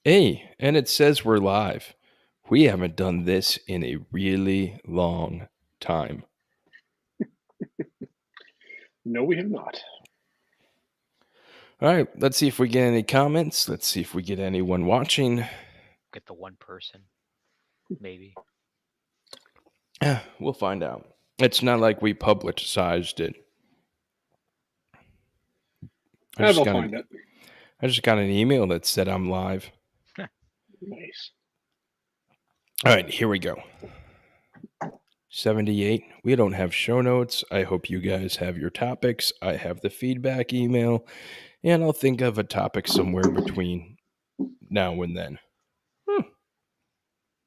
Hey, and it says we're live. We haven't done this in a really long time. No, we have not. All right, let's see if we get any comments. Let's see if we get anyone watching. Get the one person, maybe. We'll find out. It's not like we publicized it. I will find it. I just got an email that said I'm live. Nice. All right, here we go. 78. We don't have show notes. I hope you guys have your topics. I have the feedback email, and I'll think of a topic somewhere between now and then.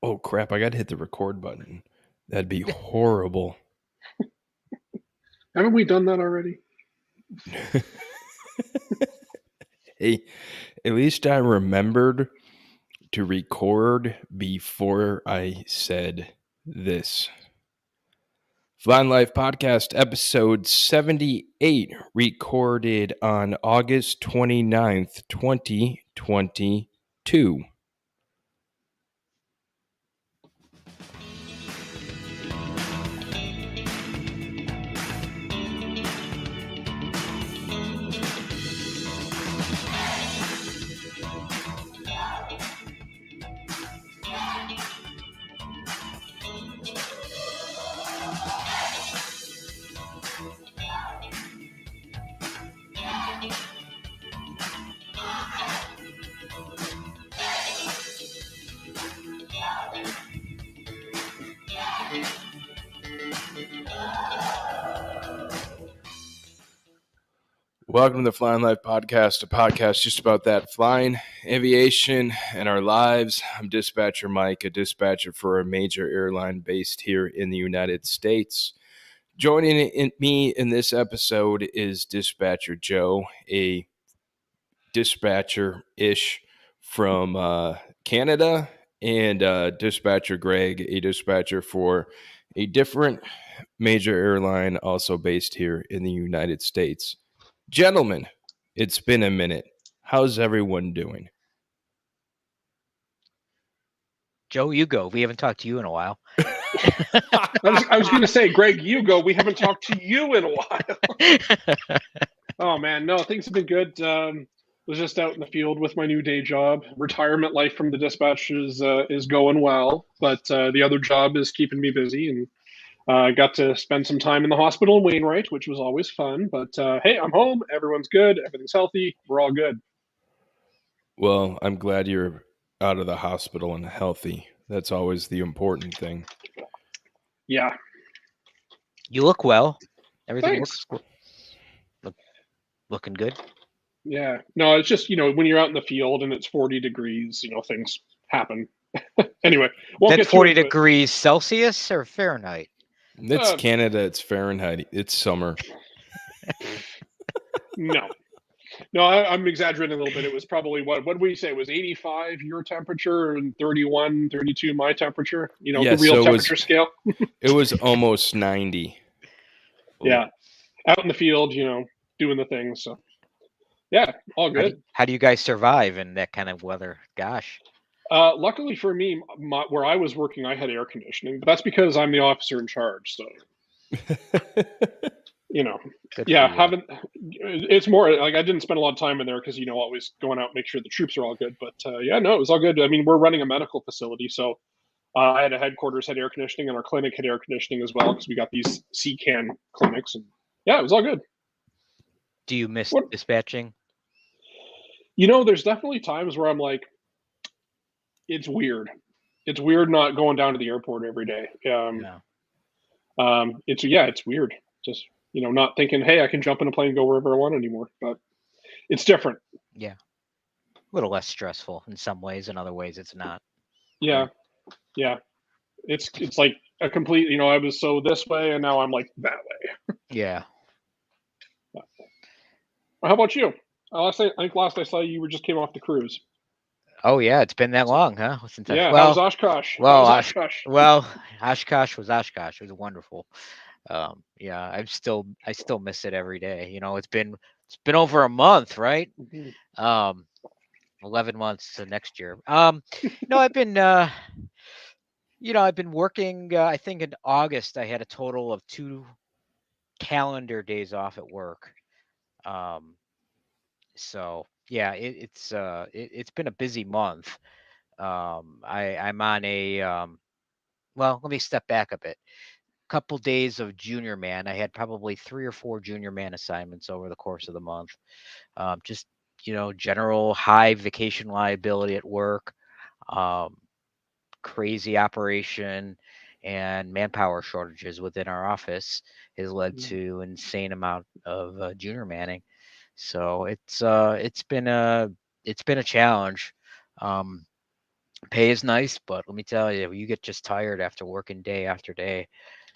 Oh, crap. I got to hit the record button. That'd be horrible. Haven't we done that already? Hey, at least I remembered to record before I said this. Flying Life Podcast, episode 78, recorded on August 29th, 2022. Welcome to the Flying Life Podcast, a podcast just about that flying, aviation, and our lives. I'm Dispatcher Mike, a dispatcher for a major airline based here in the United States. Joining me in this episode is Dispatcher Joe, a dispatcher-ish from Canada, and Dispatcher Greg, a dispatcher for a different major airline also based here in the United States. Gentlemen, it's been a minute. How's everyone doing? Joe, you go. We haven't talked to you in a while. I was going to say, Greg, you go. We haven't talked to you in a while. Oh, man. No, things have been good. Was just out in the field with my new day job. Retirement life from the dispatch is going well, but the other job is keeping me busy, and I got to spend some time in the hospital in Wainwright, which was always fun. But hey, I'm home. Everyone's good. Everything's healthy. We're all good. Well, I'm glad you're out of the hospital and healthy. That's always the important thing. Yeah. You look well. Everything Thanks. looking good. Yeah. No, it's just, when you're out in the field and it's 40 degrees, things happen. Anyway, That's 40 degrees Celsius or Fahrenheit? It's Canada. It's Fahrenheit. It's summer. No, I'm exaggerating a little bit. It was probably, what did we say? It was 85 your temperature and 31, 32 my temperature, the real temperature scale. It was almost 90. Yeah. Out in the field, doing the things. So, yeah, all good. How do you guys survive in that kind of weather? Gosh. Luckily for me, where I was working, I had air conditioning, but that's because I'm the officer in charge. So, it's more like I didn't spend a lot of time in there because, always going out, make sure the troops are all good. But it was all good. I mean, we're running a medical facility. So I had a headquarters had air conditioning, and our clinic had air conditioning as well because we got these CCAN clinics. And it was all good. Do you miss dispatching? There's definitely times where I'm like, it's weird. It's weird not going down to the airport every day. It's weird. Just, not thinking, hey, I can jump in a plane and go wherever I want anymore. But it's different. Yeah. A little less stressful in some ways. In other ways, it's not. Yeah. Yeah. It's like a complete, I was so this way and now I'm like that way. Yeah. How about you? I think last I saw you just came off the cruise. Oh yeah, it's been that long, huh? Yeah. How's Oshkosh? Well, Oshkosh was Oshkosh. It was wonderful. I still miss it every day. It's been over a month, right? Mm-hmm. 11 months to next year. No, I've been I've been working. I think in August I had a total of 2 calendar days off at work. Um, so yeah, it's been a busy month. I'm on a well, let me step back a bit. Couple days of junior man. I had probably 3 or 4 junior man assignments over the course of the month. Just general high vacation liability at work. Um, Crazy operation and manpower shortages within our office has led to insane amount of junior manning. So it's been a challenge. Um, Pay is nice, but let me tell you, you get just tired after working day after day.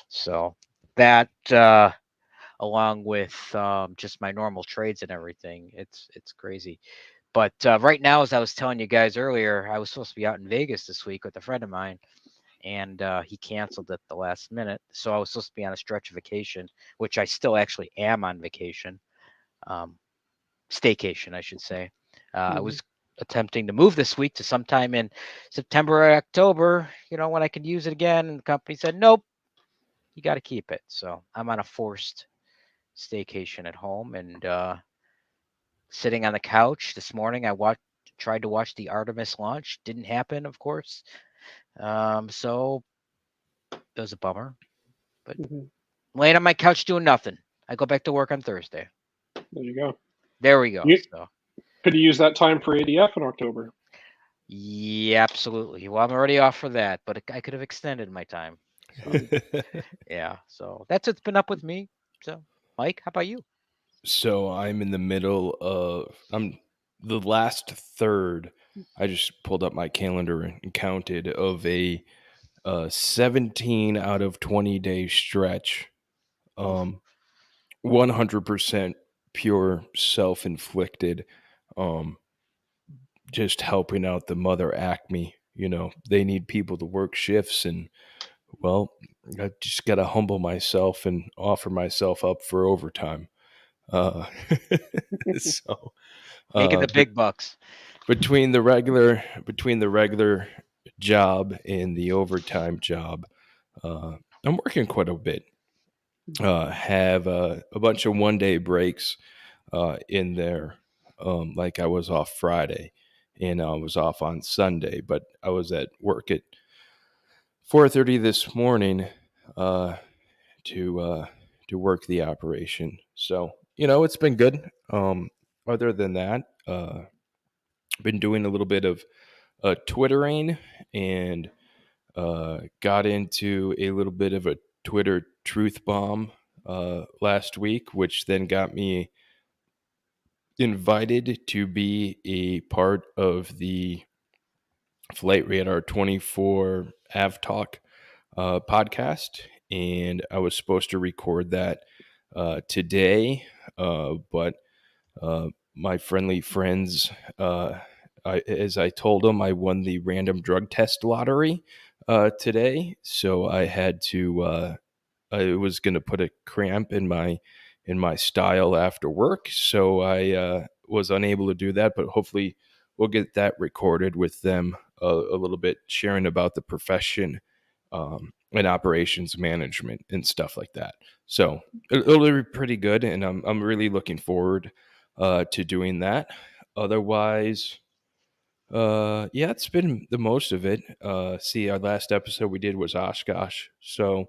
So that along with just my normal trades and everything, it's crazy. But right now, as I was telling you guys earlier, I was supposed to be out in Vegas this week with a friend of mine, and he canceled at the last minute. So I was supposed to be on a stretch vacation, which I still actually am on vacation, um, staycation, I should say. I was attempting to move this week to sometime in September or October, when I could use it again. And the company said, nope, you got to keep it. So I'm on a forced staycation at home and sitting on the couch this morning. Tried to watch the Artemis launch. Didn't happen, of course. So it was a bummer. But laying on my couch doing nothing. I go back to work on Thursday. There you go. There we go. So could you use that time for ADF in October? Yeah, absolutely. Well, I'm already off for that, but I could have extended my time. So, yeah. So that's what's been up with me. So, Mike, how about you? So I'm in the middle of I'm the last third. I just pulled up my calendar and counted of a 17 out of 20 day stretch. 100% pure self-inflicted. Just helping out the mother Acme. They need people to work shifts, and well, I just got to humble myself and offer myself up for overtime. So Making the big bucks between the regular job and the overtime job. I'm working quite a bit. Have a bunch of 1-day breaks in there. Like I was off Friday and I was off on Sunday, but I was at work at 4:30 this morning to work the operation. So it's been good. Other than that, been doing a little bit of twittering and got into a little bit of a Twitter truth bomb last week, which then got me invited to be a part of the Flight Radar 24 AvTalk podcast. And I was supposed to record that today, but my friendly friends, as I told them, I won the random drug test lottery today, so I had to. I was going to put a cramp in my style after work, so I was unable to do that. But hopefully, we'll get that recorded with them a little bit, sharing about the profession and operations management and stuff like that. So it'll be pretty good, and I'm really looking forward to doing that. Otherwise, yeah, it's been the most of it. See, our last episode we did was Oshkosh, so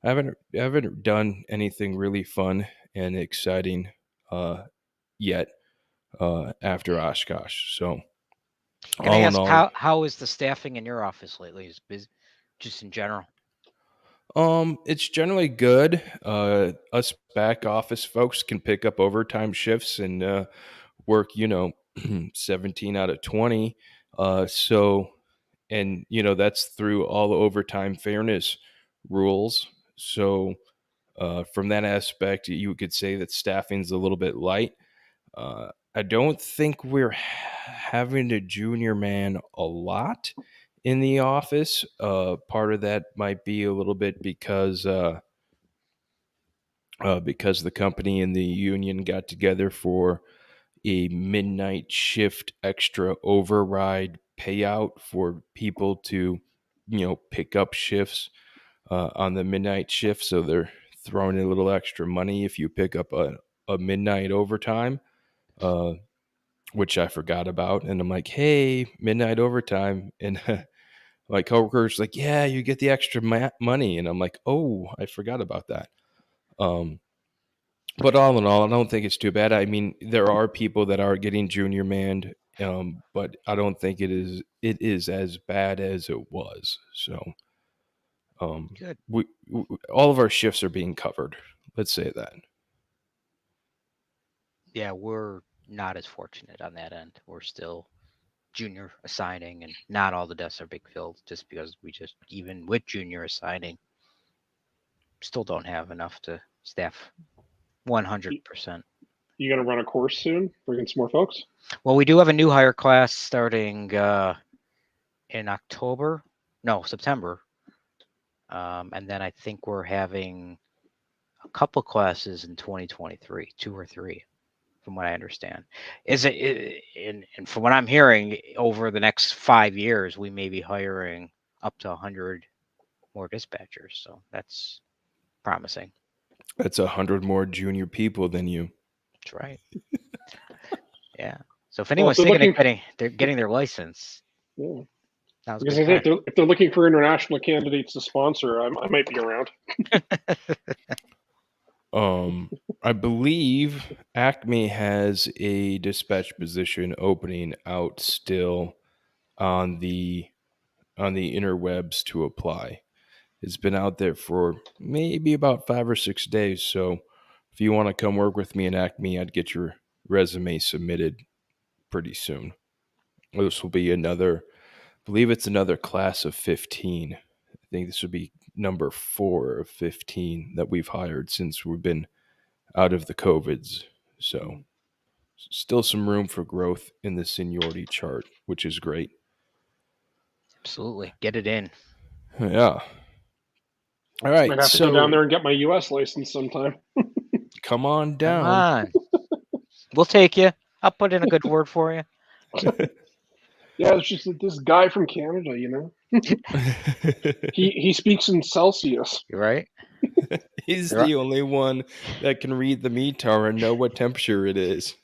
I haven't done anything really fun and exciting yet after Oshkosh. So Can I all in ask all, how is the staffing in your office lately? Is busy, just in general? it's generally good. Us back office folks can pick up overtime shifts and work, 17 out of 20. So, and that's through all the overtime fairness rules. So, from that aspect, you could say that staffing's a little bit light. I don't think we're having a junior man a lot in the office. Part of that might be a little bit because the company and the union got together for a midnight shift extra override payout for people to, pick up shifts on the midnight shift. So they're throwing in a little extra money if you pick up a midnight overtime, which I forgot about. And I'm like, hey, midnight overtime. And my coworker's like, yeah, you get the extra money. And I'm like, oh, I forgot about that. But all in all, I don't think it's too bad. I mean, there are people that are getting junior manned, but I don't think it is as bad as it was. So, Good. we all of our shifts are being covered. Let's say that. Yeah, we're not as fortunate on that end. We're still junior assigning, and not all the desks are big filled, just because we just, even with junior assigning, still don't have enough to staff 100%. You going to run a course soon? Bring in some more folks? Well, we do have a new hire class starting in September. And then I think we're having a couple classes in 2023, 2 or 3, from what I understand. And from what I'm hearing, over the next 5 years, we may be hiring up to 100 more dispatchers. So that's promising. That's 100 more junior people than you. That's right. Yeah. So if anyone's thinking of getting their license, yeah. Because if they're looking for international candidates to sponsor, I might be around. I believe Acme has a dispatch position opening out still on the interwebs to apply. It's been out there for maybe about 5 or 6 days. So if you want to come work with me in Acme, I'd get your resume submitted pretty soon. This will be I believe it's another class of 15. I think this would be number 4 of 15 that we've hired since we've been out of the COVIDs. So still some room for growth in the seniority chart, which is great. Absolutely. Get it in. Yeah. All right. Might have to go down there and get my U.S. license sometime. Come on down. Come on. We'll take you. I'll put in a good word for you. Yeah, it's just this guy from Canada, he speaks in Celsius. You're right. He's the only one that can read the METAR and know what temperature it is.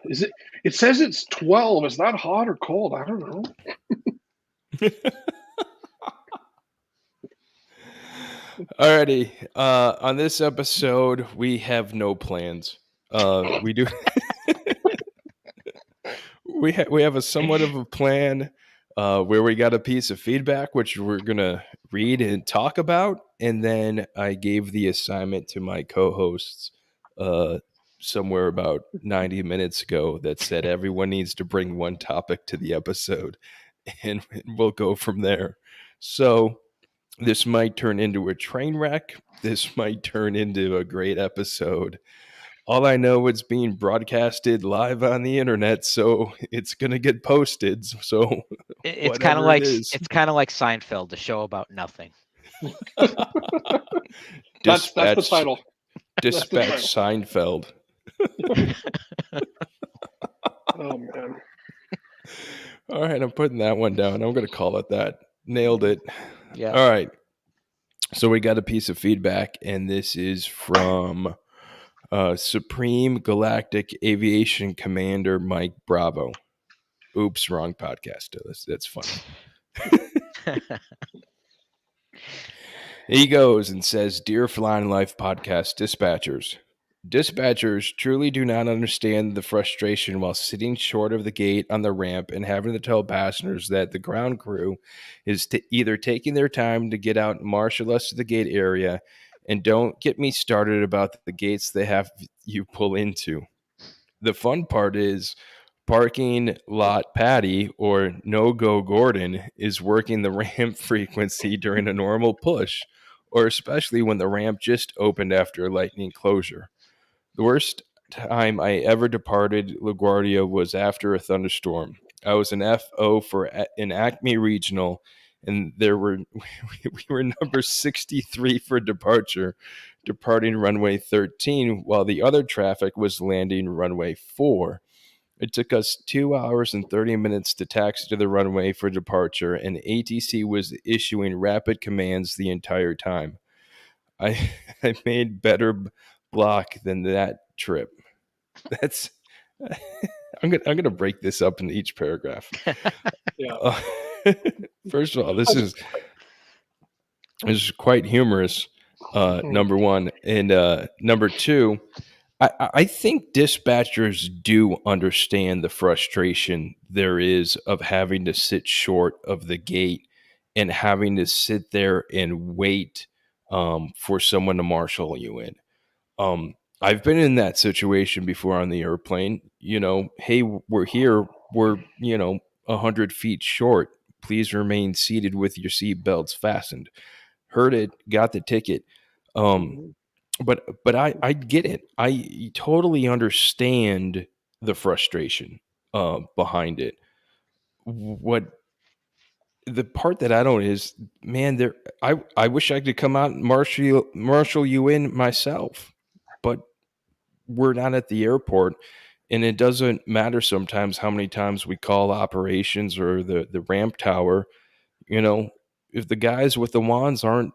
Is it? It says it's 12. Is that hot or cold? I don't know. Alrighty. On this episode, we have no plans. We do. we have a somewhat of a plan where we got a piece of feedback, which we're gonna read and talk about, and then I gave the assignment to my co-hosts somewhere about 90 minutes ago that said everyone needs to bring one topic to the episode, and we'll go from there. So this might turn into a train wreck. This might turn into a great episode. All I know, it's being broadcasted live on the internet, so it's gonna get posted. So it's kind of like Seinfeld, the show about nothing. That's the title. Dispatch Seinfeld. Oh man! All right, I'm putting that one down. I'm gonna call it that. Nailed it. Yeah. All right. So we got a piece of feedback, and this is from Supreme Galactic Aviation Commander Mike Bravo. Oops, wrong podcast. That's funny. He goes and says, "Dear Flying Life Podcast dispatchers truly do not understand the frustration while sitting short of the gate on the ramp and having to tell passengers that the ground crew is either taking their time to get out and marshal us to the gate area, and don't get me started about the gates they have you pull into. The fun part is parking lot Patty, or no-go Gordon, is working the ramp frequency during a normal push, or especially when the ramp just opened after a lightning closure. The worst time I ever departed LaGuardia was after a thunderstorm. I was an FO for an Acme Regional, and we were number 63 for departure, departing runway 13, while the other traffic was landing runway 4. It took us 2 hours and 30 minutes to taxi to the runway for departure, and ATC was issuing rapid commands the entire time. I made better block than that trip. That's I'm gonna break this up into each paragraph. Yeah. First of all, this is quite humorous. Number one, and number two, I think dispatchers do understand the frustration there is of having to sit short of the gate and having to sit there and wait for someone to marshal you in. I've been in that situation before on the airplane. Hey, we're here. We're 100 feet short. Please remain seated with your seat belts fastened. Heard it. Got the ticket. But I get it. I totally understand the frustration behind it. What the part that I don't is, man, I wish I could come out and marshal you in myself, but we're not at the airport, and it doesn't matter sometimes how many times we call operations or the ramp tower. If the guys with the wands aren't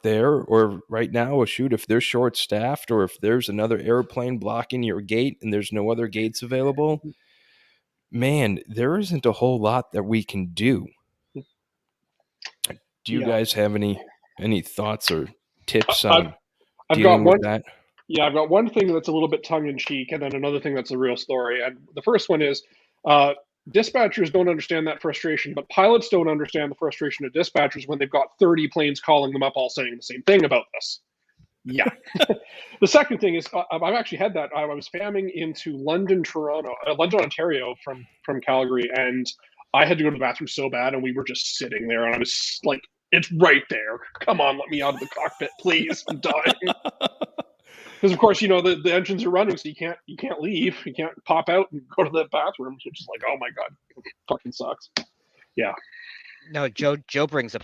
there, or right now, if they're short staffed, or if there's another airplane blocking your gate and there's no other gates available, man, there isn't a whole lot that we can do. Do you guys have any thoughts or tips on dealing with that? Yeah, I've got one thing that's a little bit tongue in cheek, and then another thing that's a real story. And the first one is dispatchers don't understand that frustration, but pilots don't understand the frustration of dispatchers when they've got 30 planes calling them up all saying the same thing about this. Yeah. The second thing is I've actually had that. I was spamming into London, Ontario from Calgary, and I had to go to the bathroom so bad, and we were just sitting there, and I was like, it's right there. Come on, let me out of the cockpit, please. I'm dying. Because of course, the engines are running, so you can't leave. You can't pop out and go to the bathroom. So it's just like, oh my god, it fucking sucks. Yeah. No, Joe brings up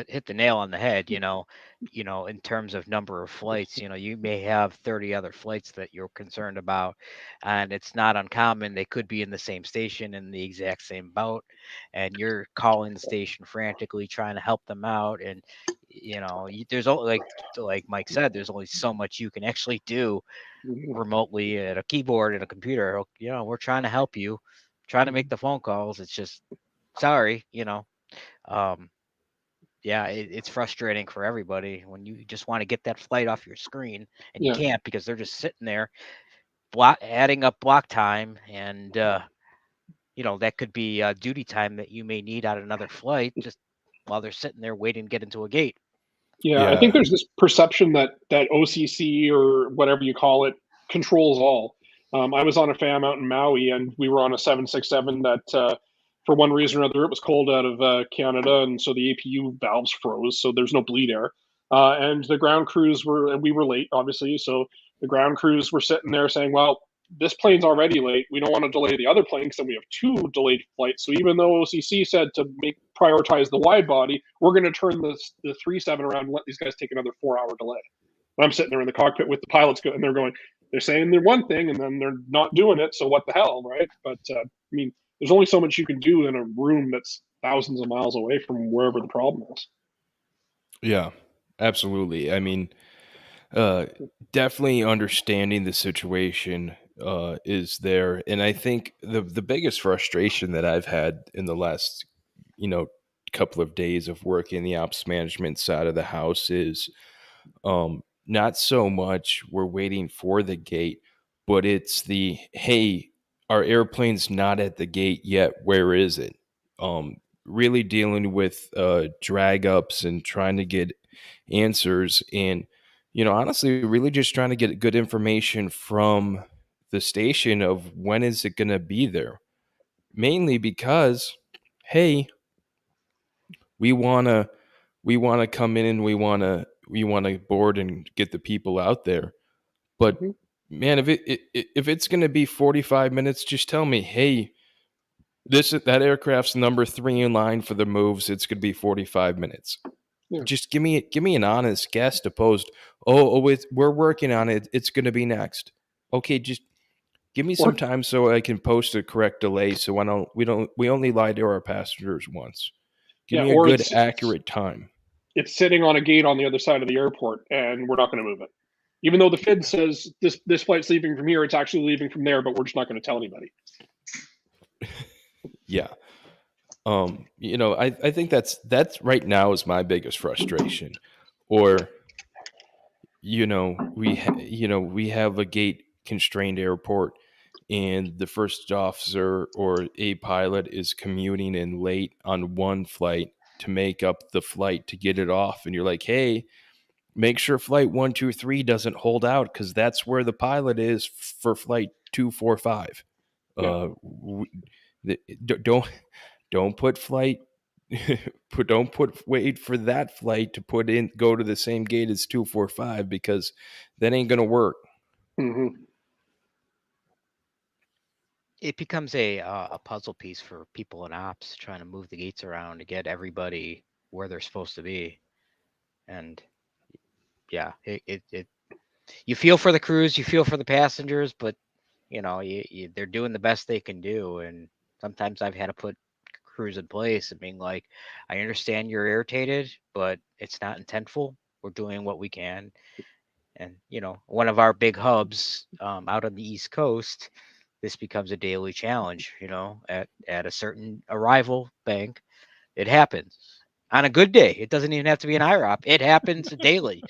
hit the nail on the head. In terms of number of flights, you may have 30 other flights that you're concerned about, and it's not uncommon. They could be in the same station in the exact same boat, and you're calling the station frantically trying to help them out. And there's only, like Mike said, there's only so much you can actually do remotely at a keyboard and a computer. We're trying to help you, trying to make the phone calls. It's just sorry. It's frustrating for everybody when you just want to get that flight off your screen and you can't, because they're just sitting there adding up block time, and that could be duty time that you may need out of another flight just while they're sitting there waiting to get into a gate. Yeah, I think there's this perception that OCC, or whatever you call it, controls all. I was on a FAM out in Maui, and we were on a 767 that for one reason or another, it was cold out of Canada, and so the APU valves froze, so there's no bleed air. And the ground crews we were late, obviously, so the ground crews were sitting there saying, well, this plane's already late. We don't want to delay the other plane, because then we have 2 delayed flights. So even though OCC said to prioritize the wide body, we're going to turn the 3-7 around and let these guys take another 4-hour delay. And I'm sitting there in the cockpit with the pilots, and they're saying they're one thing, and then they're not doing it. So what the hell, right? But there's only so much you can do in a room that's thousands of miles away from wherever the problem is. Yeah, absolutely. Definitely understanding the situation is there. And I think the biggest frustration that I've had in the last, couple of days of working the ops management side of the house is not so much we're waiting for the gate, but it's hey, our airplane's not at the gate yet. Where is it? Really dealing with drag ups and trying to get answers, and honestly, really just trying to get good information from the station of when is it going to be there. Mainly because, hey, we want to come in and we want to board and get the people out there. But man, if it's going to be 45 minutes, just tell me, hey, That aircraft's number 3 in line for the moves. It's going to be 45 minutes. Yeah. Just give me an honest guess opposed. We're working on it. It's going to be next. Okay, just give me some time so I can post a correct delay. So we only lie to our passengers once. Give me a or good accurate time. It's sitting on a gate on the other side of the airport, and we're not going to move it. Even though the FID says this flight's leaving from here, it's actually leaving from there, but we're just not going to tell anybody. Yeah. I think that's right now is my biggest frustration. Or, we have a gate constrained airport, and the first officer or a pilot is commuting in late on one flight to make up the flight to get it off, and you're like, hey, make sure flight 123 doesn't hold out, because that's where the pilot is for flight 245. Yeah. Don't put flight wait for that flight to go to the same gate as 245, because that ain't gonna work. Mm-hmm. It becomes a puzzle piece for people in ops trying to move the gates around to get everybody where they're supposed to be. And yeah, it you feel for the crews, you feel for the passengers, but they're doing the best they can do. And sometimes I've had to put crews in place and being like, I understand you're irritated, but it's not intentful. We're doing what we can. And one of our big hubs out on the East Coast, this becomes a daily challenge. At a certain arrival bank, it happens on a good day. It doesn't even have to be an IROP. It happens daily.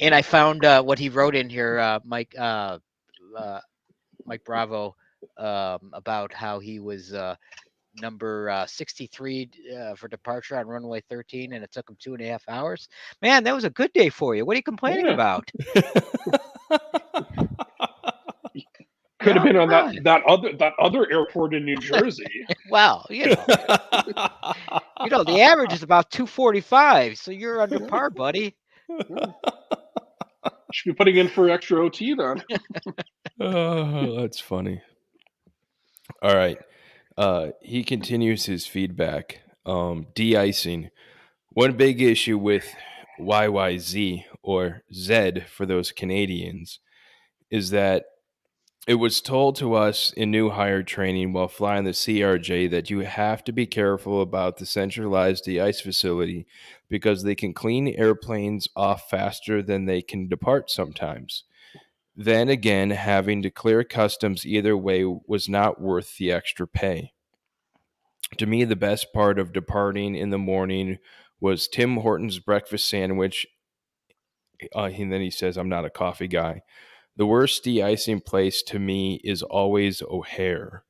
And I found what he wrote in here, Mike Bravo, about how he was number 63 for departure on runway 13, and it took him 2.5 hours. Man, that was a good day for you. What are you complaining about? Could have been on that other airport in New Jersey. Well, the average is about 245, so you're under par, buddy. Should be putting in for extra OT then. Oh, that's funny. All right. He continues his feedback. De-icing. One big issue with YYZ, or Z for those Canadians, is that it was told to us in new hire training while flying the CRJ that you have to be careful about the centralized de-ice facility, because they can clean airplanes off faster than they can depart sometimes. Then again, having to clear customs either way was not worth the extra pay. To me, the best part of departing in the morning was Tim Hortons breakfast sandwich. And then he says, I'm not a coffee guy. The worst de-icing place to me is always O'Hare.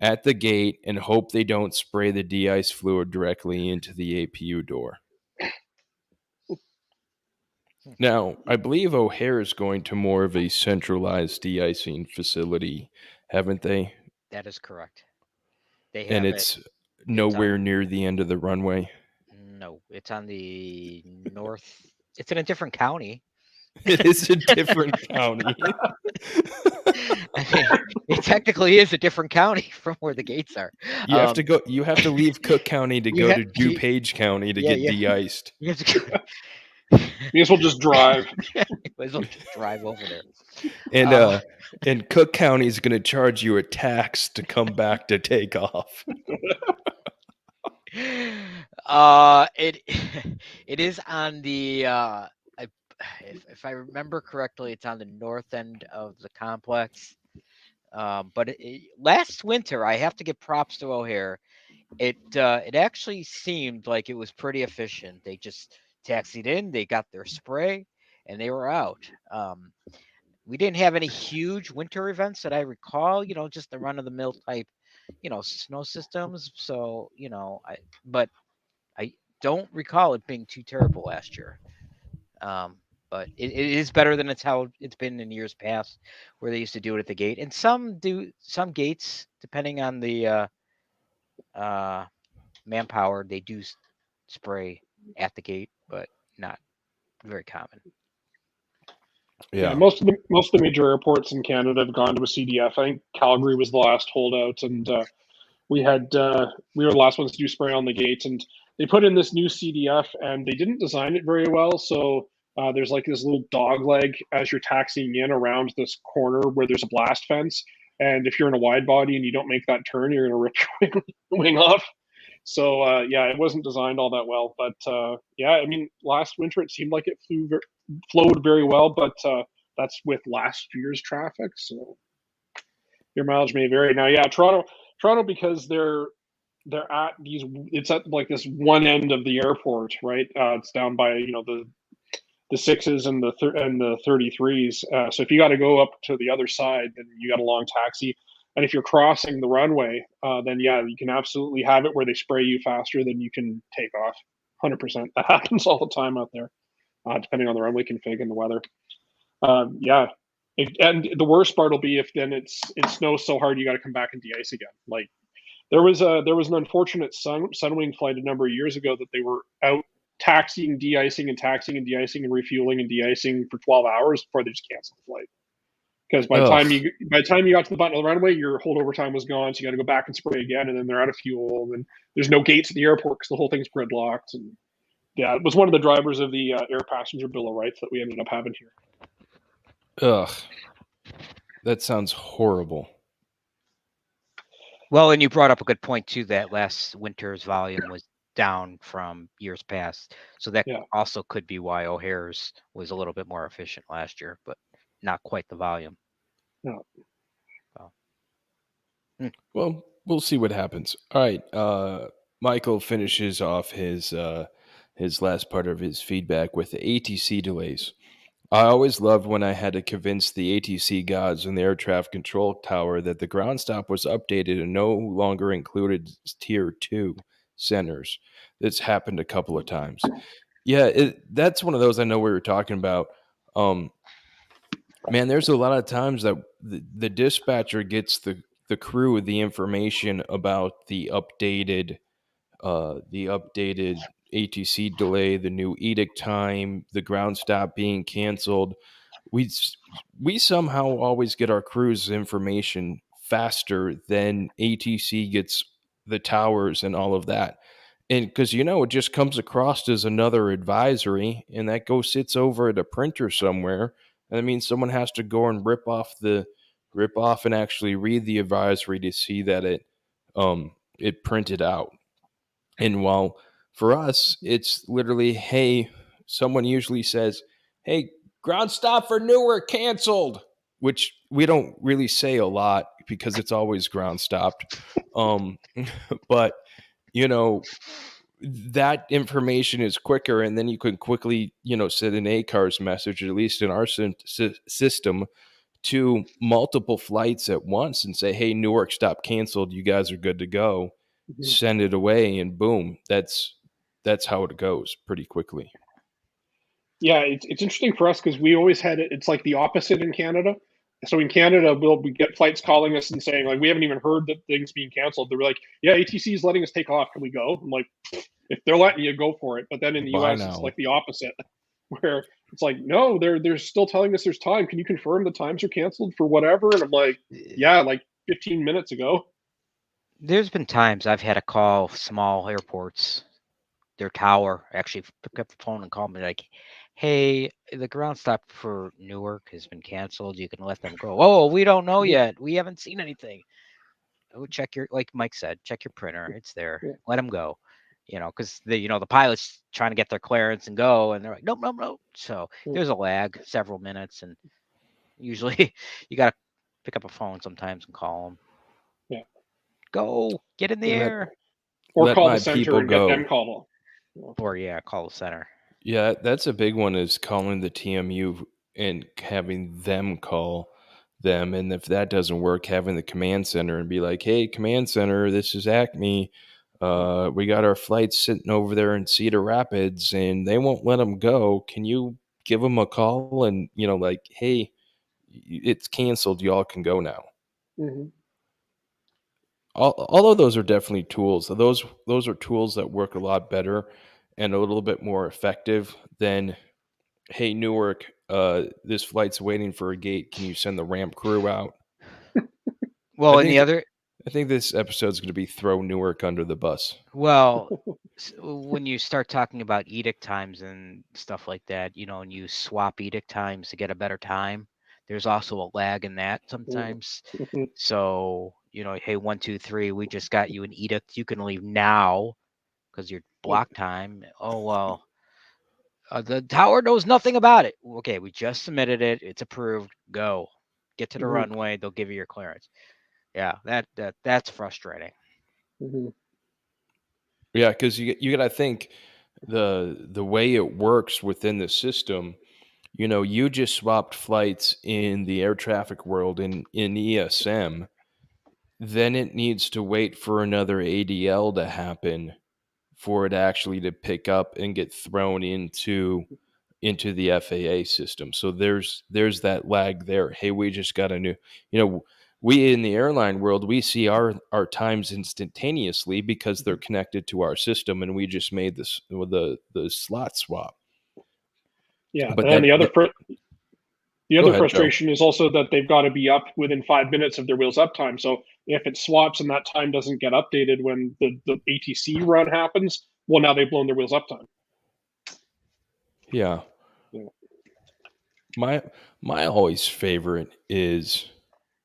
At the gate, and hope they don't spray the de-ice fluid directly into the APU door. Now, I believe O'Hare is going to more of a centralized de-icing facility, haven't they? That is correct. They have and it's nowhere near the end of the runway. No, it's on the north. It's in a different county. It is a different county. I mean, it technically is a different county from where the gates are. You have to go. You have to leave Cook County to go to DuPage County to get de-iced. You have to May as well just drive. May as well just drive over there. And Cook County is going to charge you a tax to come back to take off. It is on the if I remember correctly, it's on the north end of the complex. But last winter, I have to give props to O'Hare. It actually seemed like it was pretty efficient. They just taxied in, they got their spray, and they were out. We didn't have any huge winter events that I recall. Just the run-of-the-mill type, snow systems. So but I don't recall it being too terrible last year. But it is better than how it's been in years past, where they used to do it at the gate. And some gates, depending on the manpower, they do spray at the gate, but not very common. Yeah, most of the major airports in Canada have gone to a CDF. I think Calgary was the last holdout, and we were the last ones to do spray on the gate, and they put in this new CDF, and they didn't design it very well. So there's like this little dog leg as you're taxiing in around this corner where there's a blast fence, and if you're in a wide body and you don't make that turn, you're going to rip your wing off. So yeah, it wasn't designed all that well. But yeah, I mean, last winter it seemed like it flowed very well, but that's with last year's traffic, so your mileage may vary. Now, yeah, Toronto, because they're at these, it's at like this one end of the airport, right? It's down by the sixes and the 33s. So if you got to go up to the other side, then you got a long taxi. And if you're crossing the runway, then yeah, you can absolutely have it where they spray you faster than you can take off. 100%. That happens all the time out there, depending on the runway config and the weather. Yeah, and the worst part will be if then it snows so hard you got to come back and de-ice again. Like there was an unfortunate Sunwing flight a number of years ago that they were out taxiing, de-icing, and taxiing and de-icing and refueling and de-icing for 12 hours before they just canceled the flight. Because by the time you got to the bottom of the runway, your holdover time was gone, so you got to go back and spray again, and then they're out of fuel, and there's no gates at the airport because the whole thing's gridlocked. And yeah, it was one of the drivers of the Air Passenger Bill of Rights that we ended up having here. Ugh, that sounds horrible. Well, and you brought up a good point too, that last winter's volume was down from years past. So that also could be why O'Hare's was a little bit more efficient last year, but not quite the volume. No. Well, we'll see what happens. All right. Michael finishes off his last part of his feedback with the ATC delays. I always loved when I had to convince the ATC gods in the air traffic control tower that the ground stop was updated and no longer included tier 2 centers. This happened a couple of times. Yeah, that's one of those I know we were talking about. Man, there's a lot of times that the dispatcher gets the crew the information about the updated ATC delay, the new edict time, the ground stop being canceled. We somehow always get our crews information faster than ATC gets the towers and all of that. And because, it just comes across as another advisory, and that sits over at a printer somewhere. And that means someone has to go and rip off and actually read the advisory to see that it printed out. And while for us, it's literally, hey, someone usually says, hey, ground stop for Newark canceled, which we don't really say a lot because it's always ground stopped. But, that information is quicker, and then you can quickly, send an ACARS message, at least in our system, to multiple flights at once and say, hey, Newark stop canceled. You guys are good to go. Mm-hmm. Send it away, and boom, that's how it goes pretty quickly. Yeah, it's interesting for us because we always had it. It's like the opposite in Canada. So in Canada, we get flights calling us and saying, like, we haven't even heard that things being canceled. They're like, yeah, ATC is letting us take off. Can we go? I'm like, if they're letting you, go for it. But then in the US, it's like the opposite, where it's like, no, they're still telling us there's time. Can you confirm the times are canceled for whatever? And I'm like, yeah, like 15 minutes ago. There's been times I've had to call small airports, their tower, actually pick up the phone and call me like, hey, the ground stop for Newark has been canceled. You can let them go. Oh, we don't know yet. We haven't seen anything. Oh, check like Mike said, check your printer. It's there. Yeah. Let them go. Because the pilot's trying to get their clearance and go, and they're like, nope. So there's a lag, several minutes, and usually you got to pick up a phone sometimes and call them. Yeah. Go, get in the air. Or call the center and get them called. Or call the center. Yeah, that's a big one, is calling the TMU and having them call them. And if that doesn't work, having the command center and be like, hey, command center, this is Acme. We got our flights sitting over there in Cedar Rapids and they won't let them go. Can you give them a call and, like, hey, it's canceled. Y'all can go now. Mm-hmm. All of those are definitely tools. Those are tools that work a lot better and a little bit more effective than, hey, Newark, this flight's waiting for a gate. Can you send the ramp crew out? Well, I and the think- other, I think this episode's going to be throw Newark under the bus. well, when you start talking about edict times and stuff like that, you know, and you swap edict times to get a better time, there's also a lag in that sometimes. Mhm. So, you know, hey, 1, 2, 3, we just got you an edict. You can leave now because your block time. Oh, well, the tower knows nothing about it. Okay, we just submitted it. It's approved. Go. Get to the Mhm. runway. They'll give you your clearance. Yeah, that's frustrating. Mhm. Yeah, because you got to think the way it works within the system. You know, you just swapped flights in the air traffic world in ESM. Then it needs to wait for another ADL to happen for it actually to pick up and get thrown into the FAA system. So there's that lag there. Hey, we just got a new, we in the airline world, we see our times instantaneously because they're connected to our system, and we just made this the slot swap. Yeah, But and the other Go other ahead, Joe. frustration is also that they've got to be up within 5 minutes of their wheels up time. So if it swaps and that time doesn't get updated when the ATC run happens, well, now they've blown their wheels up time. Yeah. Yeah. My always favorite is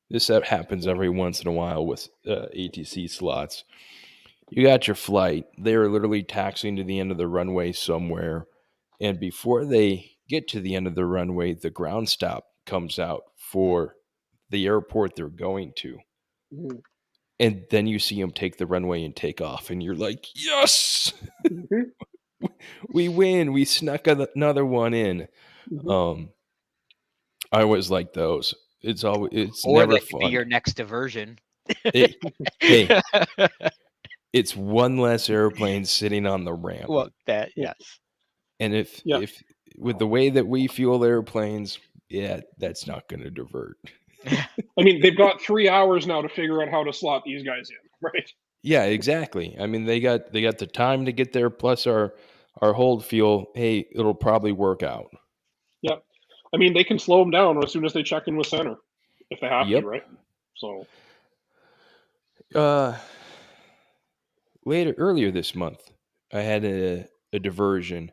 this. That happens every once in a while with ATC slots. You got your flight. They are literally taxiing to the end of the runway somewhere, and before they get to the end of the runway, the ground stop comes out for the airport they're going to. Mhm. And then you see them take the runway and take off, and you're like, yes, Mhm. we win. We snuck another one in. Mhm. I always like those. It's Or never that could be fun. your next diversion. Hey, it's one less airplane sitting on the ramp. Well, that yes. And if Yeah. with the way that we fuel airplanes, yeah, that's not going to divert. I mean, they've got 3 hours now to figure out how to slot these guys in, right? Yeah, exactly. I mean, they got the time to get there, plus our hold fuel. Hey, it'll probably work out. Yep. I mean, they can slow them down as soon as they check in with center, if they have Yep. to, right? So, Earlier this month, I had a diversion.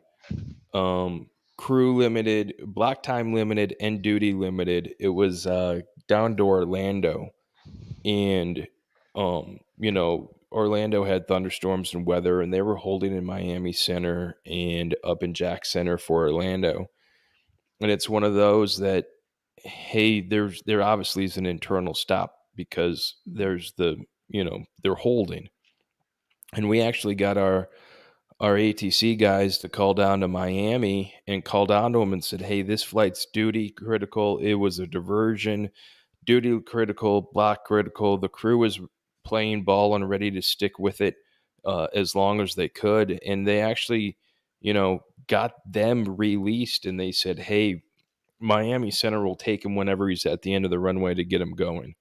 Crew limited, block time limited, and duty limited. It was down to Orlando, and Orlando had thunderstorms and weather, and they were holding in Miami Center and up in Jack Center for Orlando. And it's one of those that, hey, there obviously is an internal stop because there's they're holding, and we actually got our ATC guys to call down to Miami and call down to them and said, hey, this flight's duty critical. It was a diversion, duty critical, block critical. The crew was playing ball and ready to stick with it as long as they could. And they actually, got them released, and they said, hey, Miami Center will take him whenever he's at the end of the runway to get him going.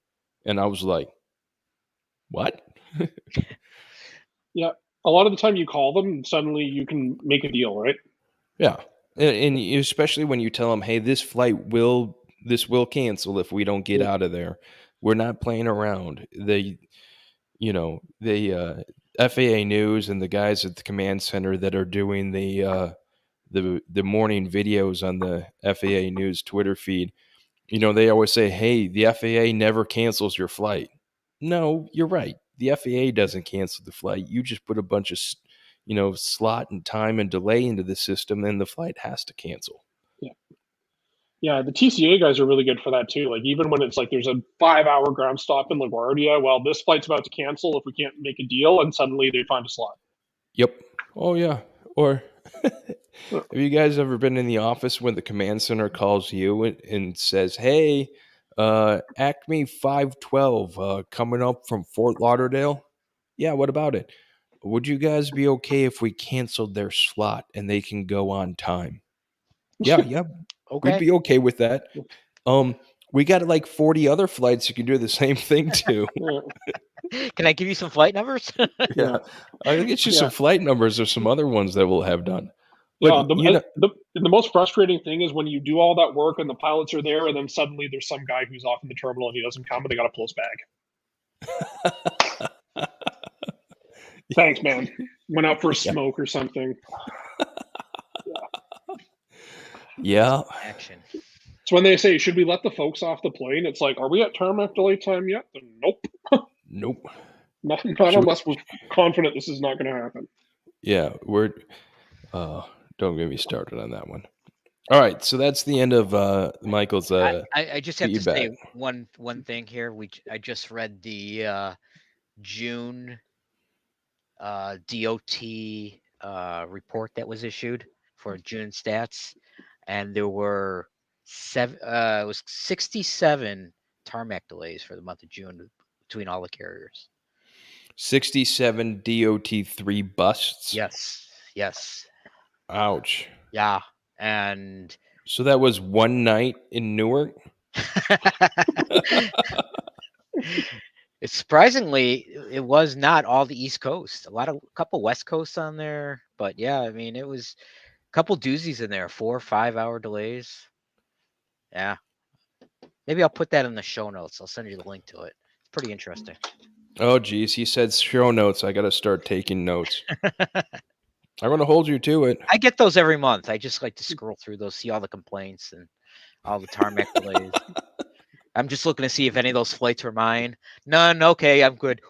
And I was like, what? yeah. A lot of the time you call them, suddenly you can make a deal, right? Yeah. And especially when you tell them, hey, this will cancel if we don't get out of there. We're not playing around. FAA News and the guys at the command center that are doing the morning videos on the FAA News Twitter feed, they always say, hey, the FAA never cancels your flight. No, you're right. The FAA doesn't cancel the flight. You just put a bunch of slot and time and delay into the system, and the flight has to cancel. Yeah, the TCA guys are really good for that too. Like even when it's like there's a 5-hour ground stop in LaGuardia, well, this flight's about to cancel if we can't make a deal, and suddenly they find a slot. Yep. Oh yeah. Or have you guys ever been in the office when the command center calls you and says, hey, Acme 512 coming up from Fort Lauderdale? Yeah, what about it? Would you guys be okay if we canceled their slot and they can go on time? Yeah. Okay. We'd be okay with that. We got like 40 other flights you can do the same thing to. Can I give you some flight numbers? Yeah. I'll get you some flight numbers or some other ones that we'll have done. But the most frustrating thing is when you do all that work and the pilots are there, and then suddenly there's some guy who's off in the terminal and he doesn't come, and they got to pull his bag. Thanks, man. Went out for a smoke or something. Yeah. Action. It's when they say, "Should we let the folks off the plane?" It's like, are we at tarmac delay time yet? Nope. Nope. Not unless we're confident this is not going to happen. Yeah, we're. Don't get me started on that one. All right, so that's the end of Michael's. I just have feedback. to say one thing here. I just read the June DOT report that was issued for June stats, and there were it was 67 tarmac delays for the month of June between all the carriers. 67 DOT3 busts. Yes. Ouch. Yeah, and so that was one night in Newark. Surprisingly, it was not all the East Coast. A couple West Coasts on there, but yeah, I mean, it was a couple doozies in there, 4 or 5 hour delays. Yeah, maybe I'll put that in the show notes. I'll send you the link to it. It's pretty interesting. Oh, geez, he said show notes. I got to start taking notes. I'm going to hold you to it. I get those every month. I just like to scroll through those, see all the complaints and all the tarmac delays. I'm just looking to see if any of those flights were mine. None. Okay, I'm good.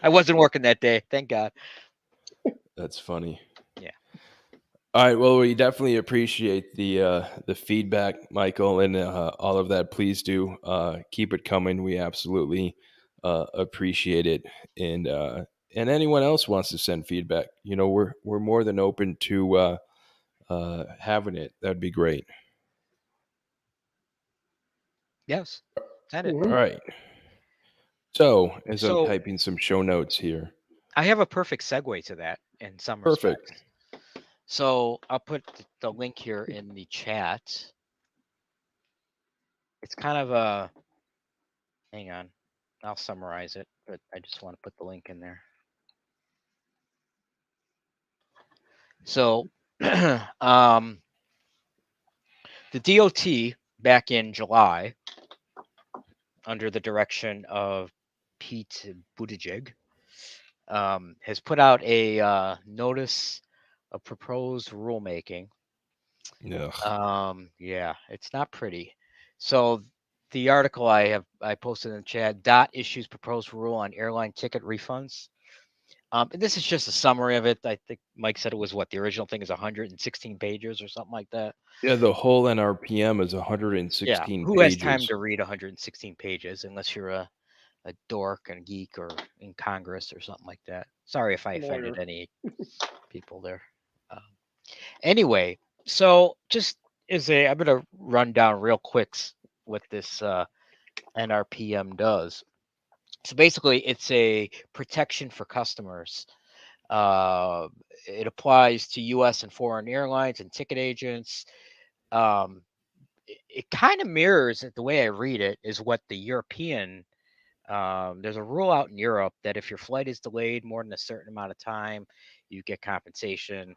I wasn't working that day. Thank God. That's funny. Yeah. All right. Well, we definitely appreciate the feedback, Michael, and all of that. Please do keep it coming. We absolutely appreciate it. And anyone else wants to send feedback, we're more than open to having it. That'd be great. Yes. That it. All right. So, as I'm typing some show notes here, I have a perfect segue to that in some perfect. respects. So I'll put the link here in the chat. It's kind of a, hang on, I'll summarize it, but I just want to put the link in there. So the DOT back in July, under the direction of Pete Buttigieg, has put out a notice of proposed rulemaking. Yeah, it's not pretty. So the article I posted in the chat, DOT issues proposed rule on airline ticket refunds. And this is just a summary of it. I think Mike said it was the original thing is 116 pages or something like that. Yeah, the whole NRPM is 116 pages. Who has time to read 116 pages unless you're a dork and a geek or in Congress or something like that? Sorry if I offended any people there. Anyway, so just I'm going to run down real quick what this NRPM does. So basically, it's a protection for customers. It applies to U.S. and foreign airlines and ticket agents. It kind of mirrors the way I read it is what the European. There's a rule out in Europe that if your flight is delayed more than a certain amount of time, you get compensation.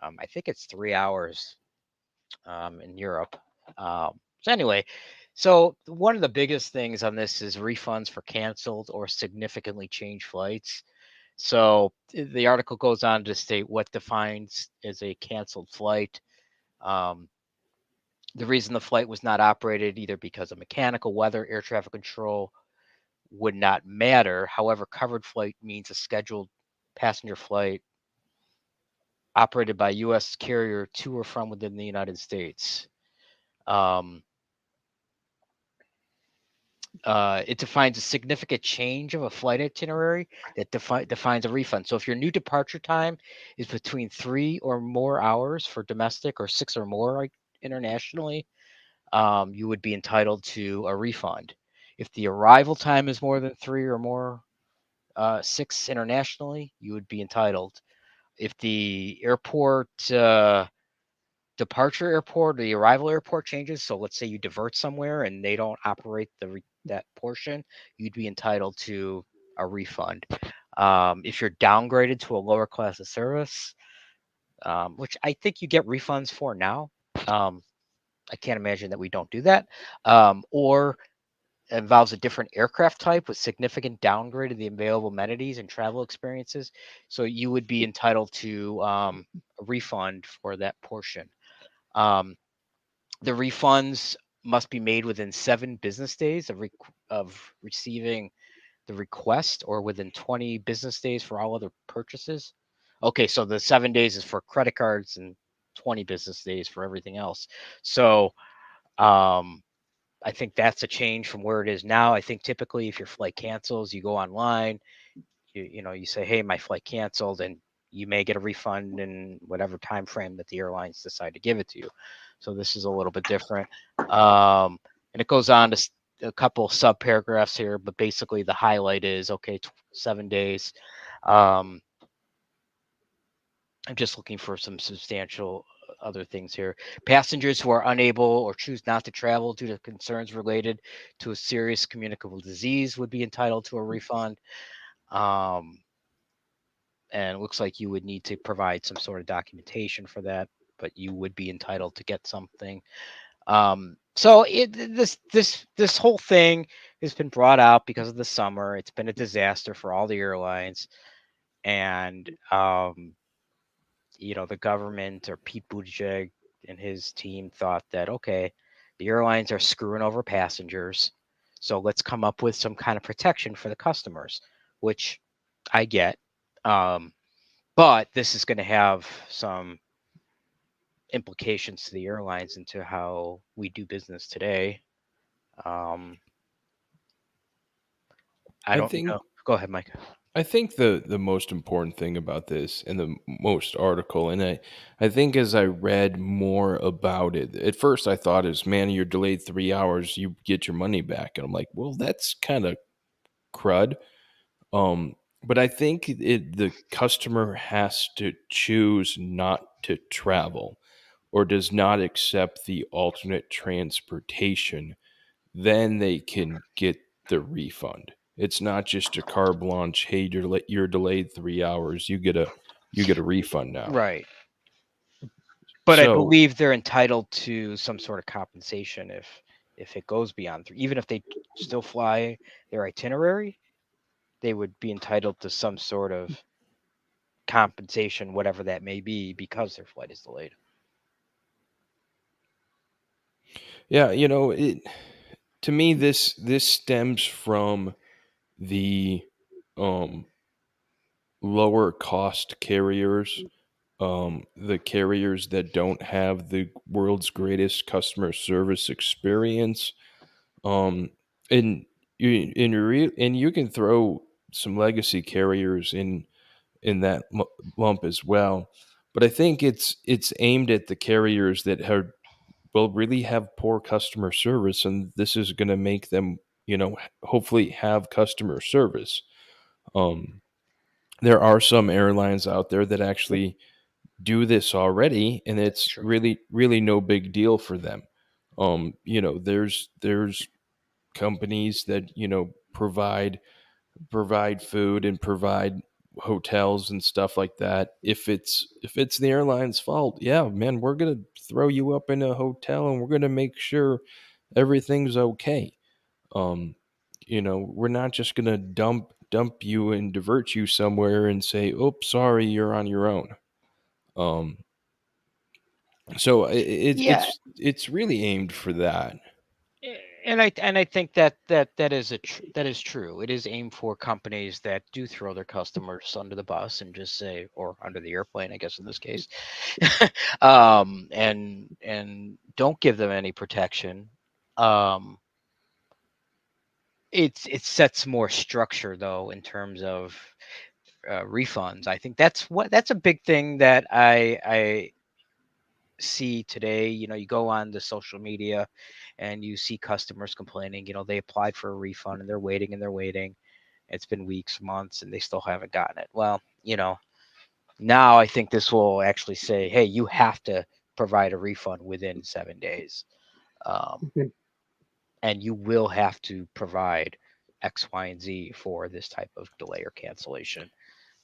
I think it's 3 hours in Europe. So anyway, so one of the biggest things on this is refunds for canceled or significantly changed flights. So the article goes on to state what defines as a canceled flight. The reason the flight was not operated either because of mechanical, weather, air traffic control would not matter. However, covered flight means a scheduled passenger flight operated by U.S. carrier to or from within the United States. It defines a significant change of a flight itinerary that defines a refund. So if your new departure time is between 3 or more hours for domestic or 6 or more internationally, you would be entitled to a refund. If the arrival time is more than 3 or more 6 internationally, you would be entitled. If the airport departure airport or the arrival airport changes, so let's say you divert somewhere and they don't operate that portion, you'd be entitled to a refund. If you're downgraded to a lower class of service, which I think you get refunds for now, I can't imagine that we don't do that, or involves a different aircraft type with significant downgrade of the available amenities and travel experiences. So you would be entitled to a refund for that portion. The refunds must be made within 7 business days of receiving the request, or within 20 business days for all other purchases. Okay, so the 7 days is for credit cards and 20 business days for everything else. So I think that's a change from where it is now. I think typically if your flight cancels, you go online, you say, hey, my flight canceled, and you may get a refund in whatever time frame that the airlines decide to give it to you. So this is a little bit different. And it goes on to a couple sub paragraphs here, but basically the highlight is, okay, 7 days. I'm just looking for some substantial other things here. Passengers who are unable or choose not to travel due to concerns related to a serious communicable disease would be entitled to a refund. And it looks like you would need to provide some sort of documentation for that, but you would be entitled to get something. So this whole thing has been brought out because of the summer. It's been a disaster for all the airlines, and the government, or Pete Buttigieg and his team, thought that, okay, the airlines are screwing over passengers, so let's come up with some kind of protection for the customers, which I get. But this is going to have some implications to the airlines into how we do business today. I don't know. Go ahead, Mike. I think the most important thing about this, and the most article, and I think as I read more about it, at first I thought is, man, you're delayed 3 hours, you get your money back. And I'm like, well, that's kind of crud. But I think the customer has to choose not to travel, or does not accept the alternate transportation, then they can get the refund. It's not just a carte blanche. Hey, you're delayed 3 hours. You get a refund now. Right. But So, I believe they're entitled to some sort of compensation if it goes beyond 3. Even if they still fly their itinerary, they would be entitled to some sort of compensation, whatever that may be, because their flight is delayed. yeah, to me, this stems from the lower cost carriers, the carriers that don't have the world's greatest customer service experience, and you can throw some legacy carriers in that lump as well. But I think it's aimed at the carriers that will really have poor customer service, and this is going to make them, hopefully have customer service. There are some airlines out there that actually do this already, and it's really, really no big deal for them. There's companies that provide food and provide hotels and stuff like that. If it's the airline's fault, yeah, man, we're gonna throw you up in a hotel and we're gonna make sure everything's okay. We're not just gonna dump you and divert you somewhere and say, "Oops, sorry, you're on your own." So it's really aimed for that. And I think that is true. It is aimed for companies that do throw their customers under the bus and just say, or under the airplane, I guess in this case, and don't give them any protection. It sets more structure, though, in terms of refunds. I think that's a big thing that I see today. You go on the social media and you see customers complaining, they applied for a refund and they're waiting. It's been weeks, months, and they still haven't gotten it. Well, now I think this will actually say, hey, you have to provide a refund within 7 days. And you will have to provide X, Y, and Z for this type of delay or cancellation.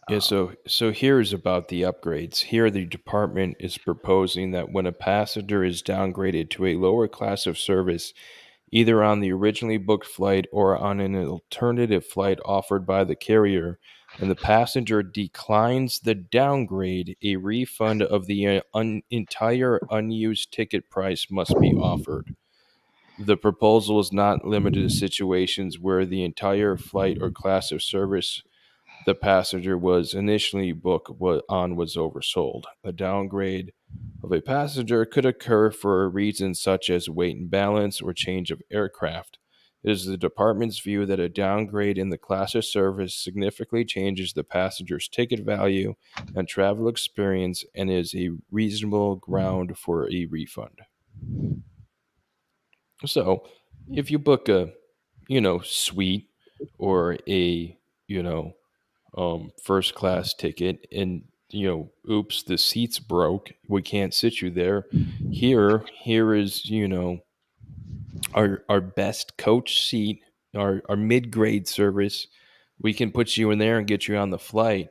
Yeah, so here's about the upgrades. Here, the department is proposing that when a passenger is downgraded to a lower class of service, either on the originally booked flight or on an alternative flight offered by the carrier, and the passenger declines the downgrade, a refund of the entire unused ticket price must be offered. The proposal is not limited to situations where the entire flight or class of service the passenger was initially booked on was oversold. A downgrade of a passenger could occur for a reason such as weight and balance or change of aircraft. It is the department's view that a downgrade in the class of service significantly changes the passenger's ticket value and travel experience and is a reasonable ground for a refund. So, if you book a, suite or a, first class ticket and oops, the seat's broke, we can't sit you there. Here is our best coach seat, our mid-grade service. We can put you in there and get you on the flight.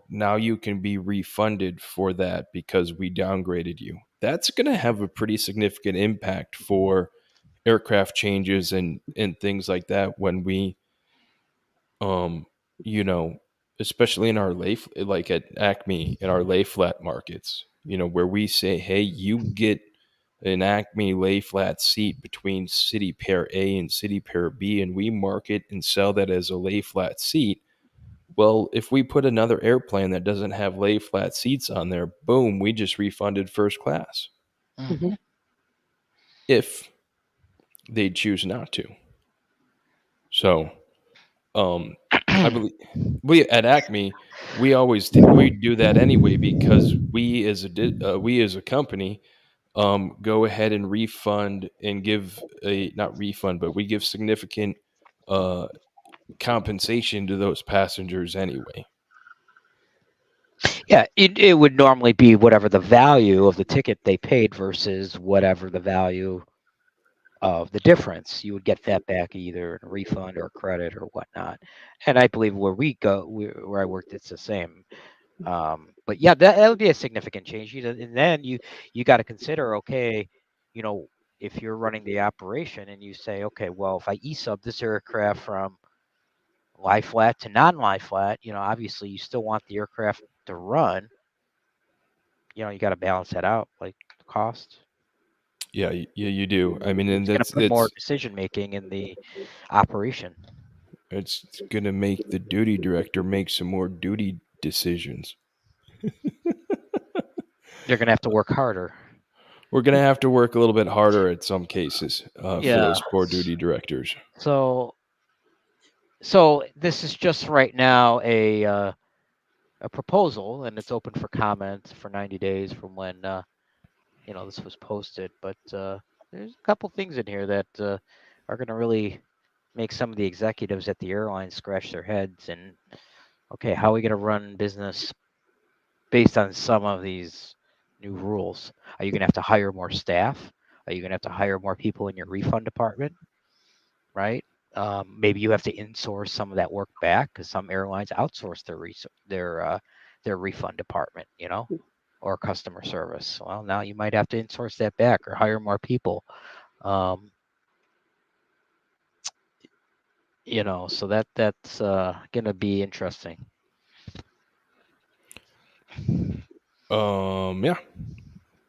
Now you can be refunded for that because we downgraded you. That's going to have a pretty significant impact for aircraft changes and things like that when we um especially in our like at Acme in our lay flat markets, where we say, hey, you get an Acme lay flat seat between city pair A and city pair B, and we market and sell that as a lay flat seat. Well, if we put another airplane that doesn't have lay flat seats on there, boom, we just refunded first class. Mm-hmm. If they choose not to. So I believe we at Acme we do that anyway because we as a company go ahead and refund and give a not refund but we give significant compensation to those passengers anyway. Yeah, it would normally be whatever the value of the ticket they paid versus whatever the value of the difference. You would get that back either in a refund or credit or whatnot. And I believe where I worked, it's the same. But yeah, that would be a significant change. And then you got to consider, okay, if you're running the operation and you say, okay, well, if I ESUB this aircraft from lie flat to non-lie flat, obviously you still want the aircraft to run. You got to balance that out, like the cost. Yeah, you do. I mean, and It's going to put more decision making in the operation. It's going to make the duty director make some more duty decisions. You're going to have to work harder. We're going to have to work a little bit harder at some cases for those poor duty directors. So this is just right now a proposal, and it's open for comment for 90 days from when this was posted. But there's a couple things in here that are going to really make some of the executives at the airlines scratch their heads. And okay, how are we going to run business based on some of these new rules? Are you going to have to hire more staff? Are you going to have to hire more people in your refund department? Right? Maybe you have to insource some of that work back because some airlines outsource their refund department, or customer service. Well, now you might have to insource that back or hire more people. So that's going to be interesting. Yeah.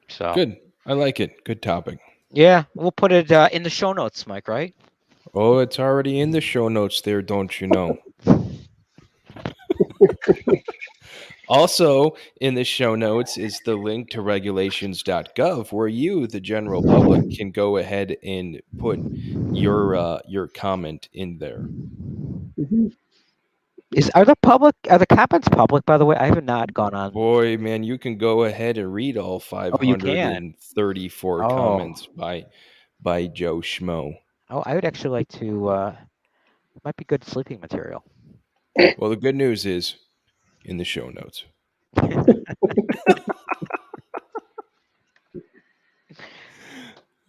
So good. I like it. Good topic. Yeah, we'll put it in the show notes, Mike, right? Oh, it's already in the show notes there, don't you know? Also, in the show notes is the link to regulations.gov where you, the general public, can go ahead and put your comment in there. Mm-hmm. Are the comments public, by the way? I have not gone on. Boy, man, you can go ahead and read all 534 comments by Joe Schmo. Oh, I would actually like to. It might be good sleeping material. Well, the good news is in the show notes.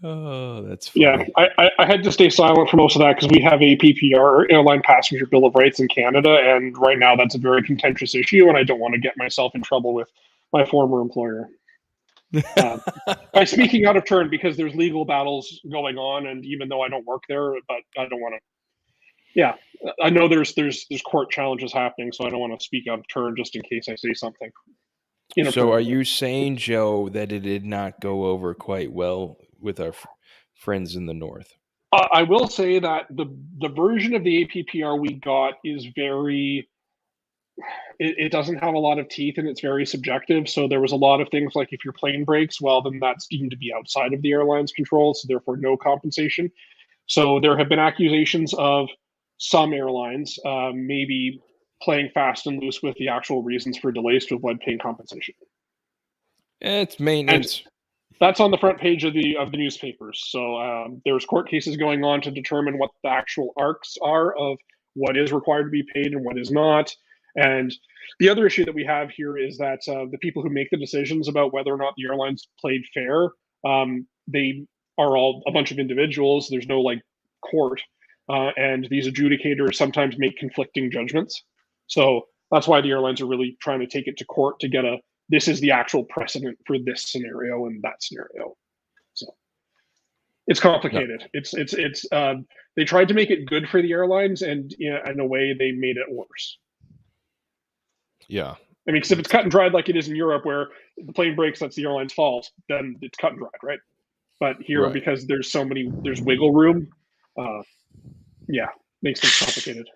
Oh, that's funny. Yeah, I had to stay silent for most of that because we have a PPR, Airline Passenger Bill of Rights in Canada, and right now that's a very contentious issue, and I don't want to get myself in trouble with my former employer. By speaking out of turn because there's legal battles going on, and even though I don't work there, but I don't want to. Yeah, I know there's court challenges happening, so I don't want to speak out of turn just in case I say something. So are you saying, Joe, that it did not go over quite well with our friends in the North? I will say that the version of the APPR we got is very. It doesn't have a lot of teeth and it's very subjective. So there was a lot of things like if your plane breaks, well, then that's deemed to be outside of the airline's control, so therefore no compensation. So there have been accusations of some airlines maybe playing fast and loose with the actual reasons for delays to avoid paying compensation. It's maintenance. And that's on the front page of the newspapers. So there's court cases going on to determine what the actual arcs are of what is required to be paid and what is not. And the other issue that we have here is that the people who make the decisions about whether or not the airlines played fair, they are all a bunch of individuals. There's no like court, and these adjudicators sometimes make conflicting judgments. So that's why the airlines are really trying to take it to court to get this is the actual precedent for this scenario and that scenario. So it's complicated. Yeah. It's they tried to make it good for the airlines, and in a way they made it worse. Yeah. I mean, because if it's cut and dried like it is in Europe, where the plane breaks, that's the airline's fault, then it's cut and dried, right? But here, right, because there's wiggle room, makes things complicated.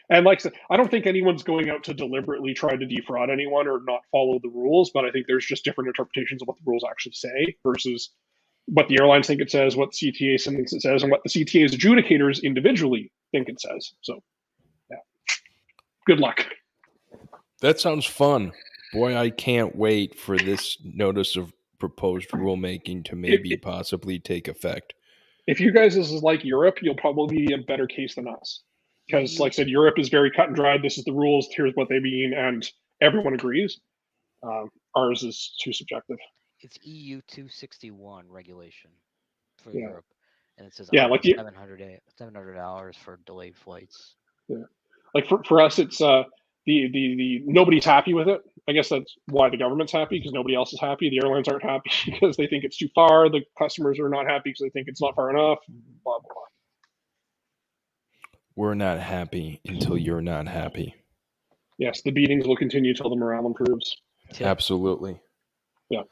And like I said, I don't think anyone's going out to deliberately try to defraud anyone or not follow the rules, but I think there's just different interpretations of what the rules actually say versus what the airlines think it says, what the CTA thinks it says, and what the CTA's adjudicators individually think it says. So, yeah. Good luck. That sounds fun. Boy, I can't wait for this notice of proposed rulemaking to maybe possibly take effect. If you guys is like Europe, you'll probably be a better case than us. Because, like I said, Europe is very cut and dried. This is the rules. Here's what they mean, and everyone agrees. Ours is too subjective. It's EU 261 regulation for Yeah. Europe, and it says like $700 for delayed flights. Yeah, like for us, it's the nobody's happy with it. I guess that's why the government's happy, because nobody else is happy. The airlines aren't happy because they think it's too far. The customers are not happy because they think it's not far enough. Blah blah blah. We're not happy until you're not happy. Yes, the beatings will continue till the morale improves. Yeah. Absolutely. Yeah.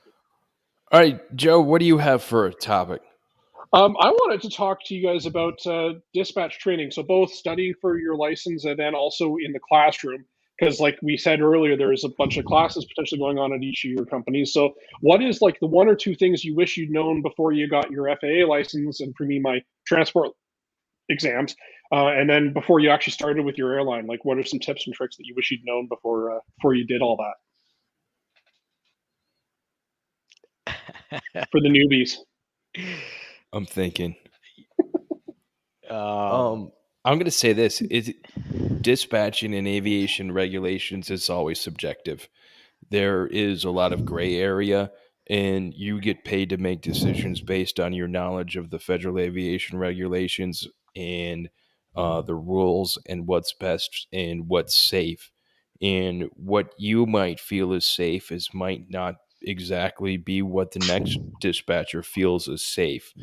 All right, Joe, what do you have for a topic? I wanted to talk to you guys about dispatch training. So both studying for your license and then also in the classroom. Because like we said earlier, there's a bunch of classes potentially going on at each of your companies. So what is like the one or two things you wish you'd known before you got your FAA license and for me, my transport exams, and then before you actually started with your airline? Like what are some tips and tricks that you wish you'd known before you did all that? For the newbies. I'm thinking. I'm going to say this. Dispatching and aviation regulations is always subjective. There is a lot of gray area, and you get paid to make decisions based on your knowledge of the federal aviation regulations and the rules and what's best and what's safe. And what you might feel is safe might not exactly be what the next dispatcher feels is safe.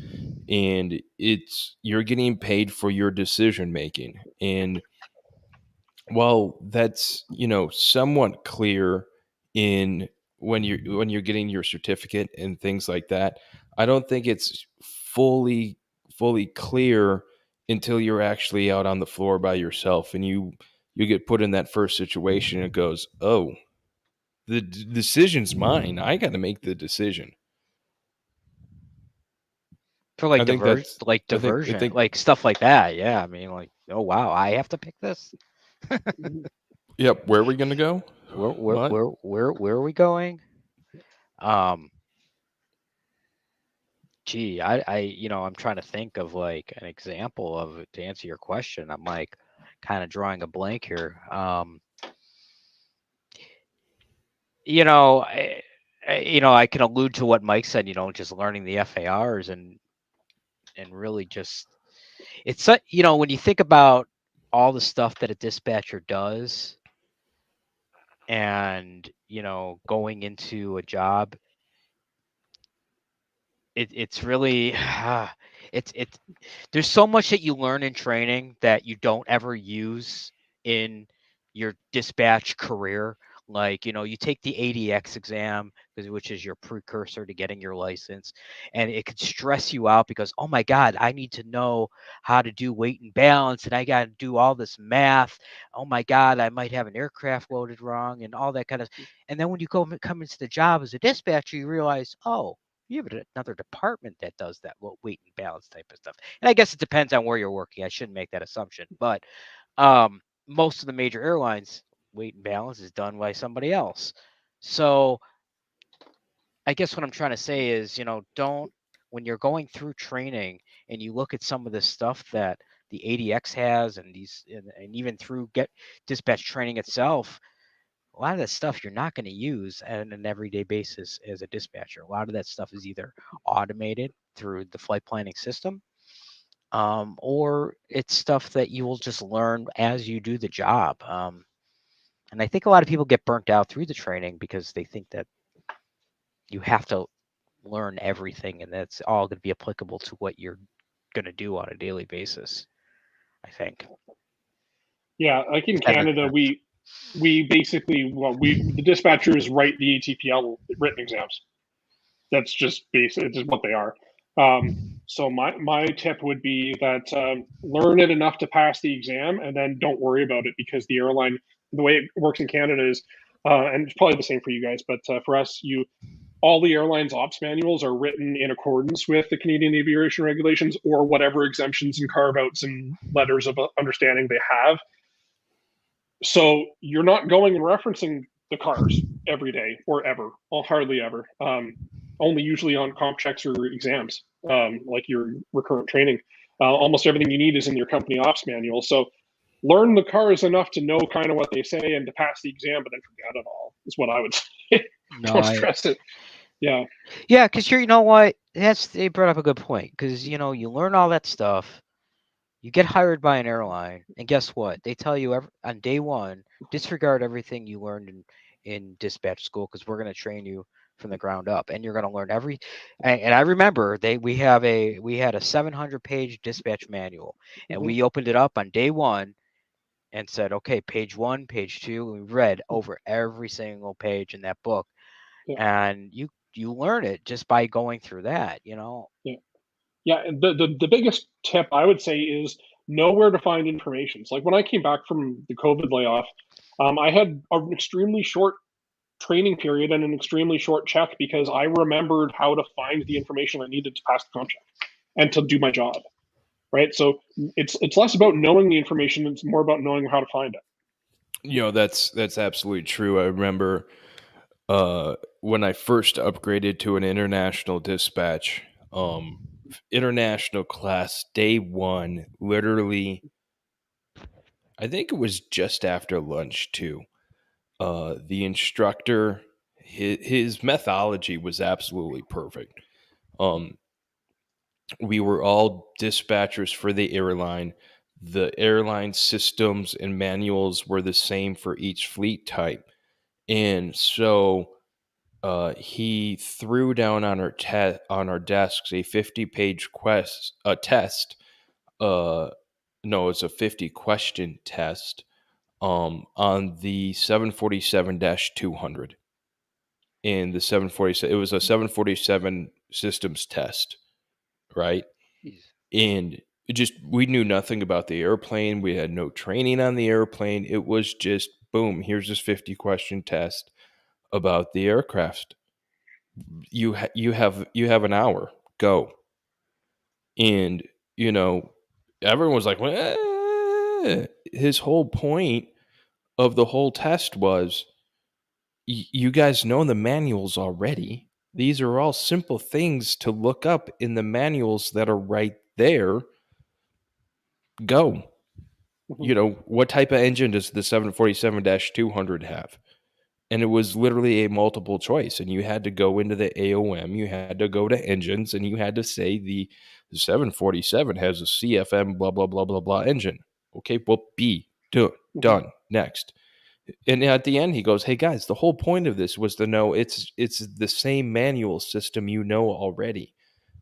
And you're getting paid for your decision making. And while that's, somewhat clear in when you're getting your certificate and things like that, I don't think it's fully clear until you're actually out on the floor by yourself and you get put in that first situation and it goes, oh, the decision's mine. I got to make the decision. For like diversion, like stuff like that. Yeah, I mean, like, oh wow, I have to pick this. Yep. Where are we gonna go? Where are we going? Gee, I'm trying to think of like an example of it to answer your question. I'm like kind of drawing a blank here. I can allude to what Mike said, just learning the FARs and and really just it's when you think about all the stuff that a dispatcher does and going into a job, it's really it's there's so much that you learn in training that you don't ever use in your dispatch career. Like, you take the ADX exam, which is your precursor to getting your license, and it could stress you out because, oh my God, I need to know how to do weight and balance, and I got to do all this math. Oh my God, I might have an aircraft loaded wrong and all that kind of. And then when you come into the job as a dispatcher, you realize, oh, you have another department that does that weight and balance type of stuff. And I guess it depends on where you're working. I shouldn't make that assumption, but most of the major airlines, weight and balance is done by somebody else. So I guess what I'm trying to say is, don't, when you're going through training and you look at some of the stuff that the ADX has and and even through get dispatch training itself, a lot of that stuff you're not going to use on an everyday basis as a dispatcher. A lot of that stuff is either automated through the flight planning system, or it's stuff that you will just learn as you do the job. And I think a lot of people get burnt out through the training because they think that you have to learn everything and that's all going to be applicable to what you're going to do on a daily basis, I think. Yeah, like in Canada, we basically, the dispatchers write the ATPL written exams. That's just basic. It's just what they are. So my tip would be that learn it enough to pass the exam, and then don't worry about it, because the airline, the way it works in Canada is, and it's probably the same for you guys, but for us, all the airlines' ops manuals are written in accordance with the Canadian aviation regulations or whatever exemptions and carve outs and letters of understanding they have. So you're not going and referencing the cars every day or ever, or hardly ever. Only usually on comp checks or exams, like your recurrent training. Almost everything you need is in your company ops manual. So learn the cars enough to know kind of what they say and to pass the exam, but then forget it all, is what I would say. Don't stress it. Yeah. Yeah, because you know what? They brought up a good point, because you learn all that stuff. You get hired by an airline, and guess what? They tell you on day one, disregard everything you learned in dispatch school, because we're going to train you from the ground up, and you're going to learn and I remember we had a 700-page dispatch manual, and we opened it up on day one and said, okay, page 1, page 2, and we read over every single page in that book. Yeah. And you learn it just by going through that, Yeah. Yeah, the biggest tip I would say is know where to find information. So like when I came back from the COVID layoff, I had an extremely short training period and an extremely short check because I remembered how to find the information I needed to pass the contract and to do my job. Right. So it's less about knowing the information; it's more about knowing how to find it. That's absolutely true. I remember when I first upgraded to an international dispatch. International class day one, literally, I think it was just after lunch too. The instructor, his methodology was absolutely perfect. We were all dispatchers for the airline. The airline systems and manuals were the same for each fleet type, and so he threw down on our desks a 50-page test. No, it's a 50-question test on the 747-200. In the 747, it was a 747 systems test, right? Jeez. And we knew nothing about the airplane. We had no training on the airplane. It was just boom, here's this 50-question test about the aircraft. You have an hour, go. And everyone was like, his whole point of the whole test was, you guys know the manuals already. These are all simple things to look up in the manuals that are right there. Go. What type of engine does the 747-200 have? And it was literally a multiple choice. And you had to go into the AOM, you had to go to engines, and you had to say the The 747 has a CFM blah, blah, blah, blah, blah engine. Okay, well, B, done, next. And at the end, he goes, hey, guys, the whole point of this was to know it's the same manual system you know already.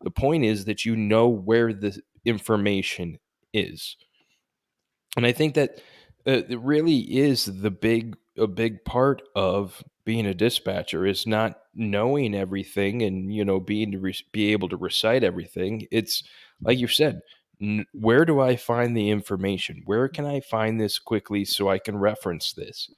The point is that you know where the information is. And I think that it really is a big part of being a dispatcher is not knowing everything and, be able to recite everything. It's like you said, where do I find the information? Where can I find this quickly so I can reference this?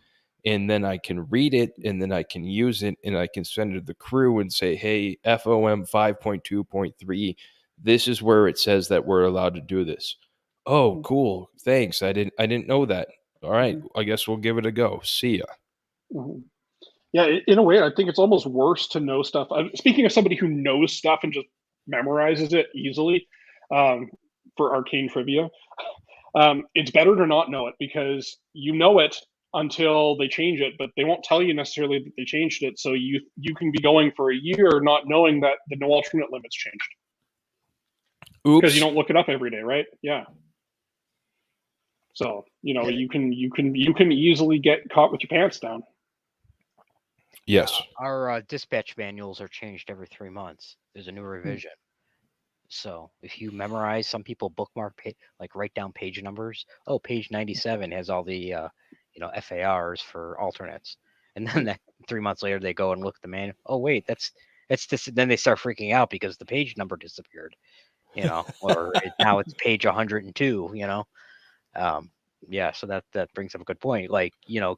And then I can read it, and then I can use it, and I can send it to the crew and say, hey, FOM 5.2.3, this is where it says that we're allowed to do this. Oh, cool. Thanks. I didn't know that. All right. I guess we'll give it a go. See ya. Mm-hmm. Yeah, in a way, I think it's almost worse to know stuff. Speaking of somebody who knows stuff and just memorizes it easily, for arcane trivia, it's better to not know it because you know it until they change it, but they won't tell you necessarily that they changed it. So you can be going for a year not knowing that the no alternate limits changed. Oops. Because you don't look it up every day, right? Yeah. So you can easily get caught with your pants down. Yes. Our dispatch manuals are changed every 3 months. There's a new revision. So if you memorize, some people bookmark, write down page numbers. Oh, page 97 has all the, FARs for alternates. And then 3 months later, they go and look at the manual. Oh, wait, that's this. Then they start freaking out because the page number disappeared, or now it's page 102, yeah, so that brings up a good point.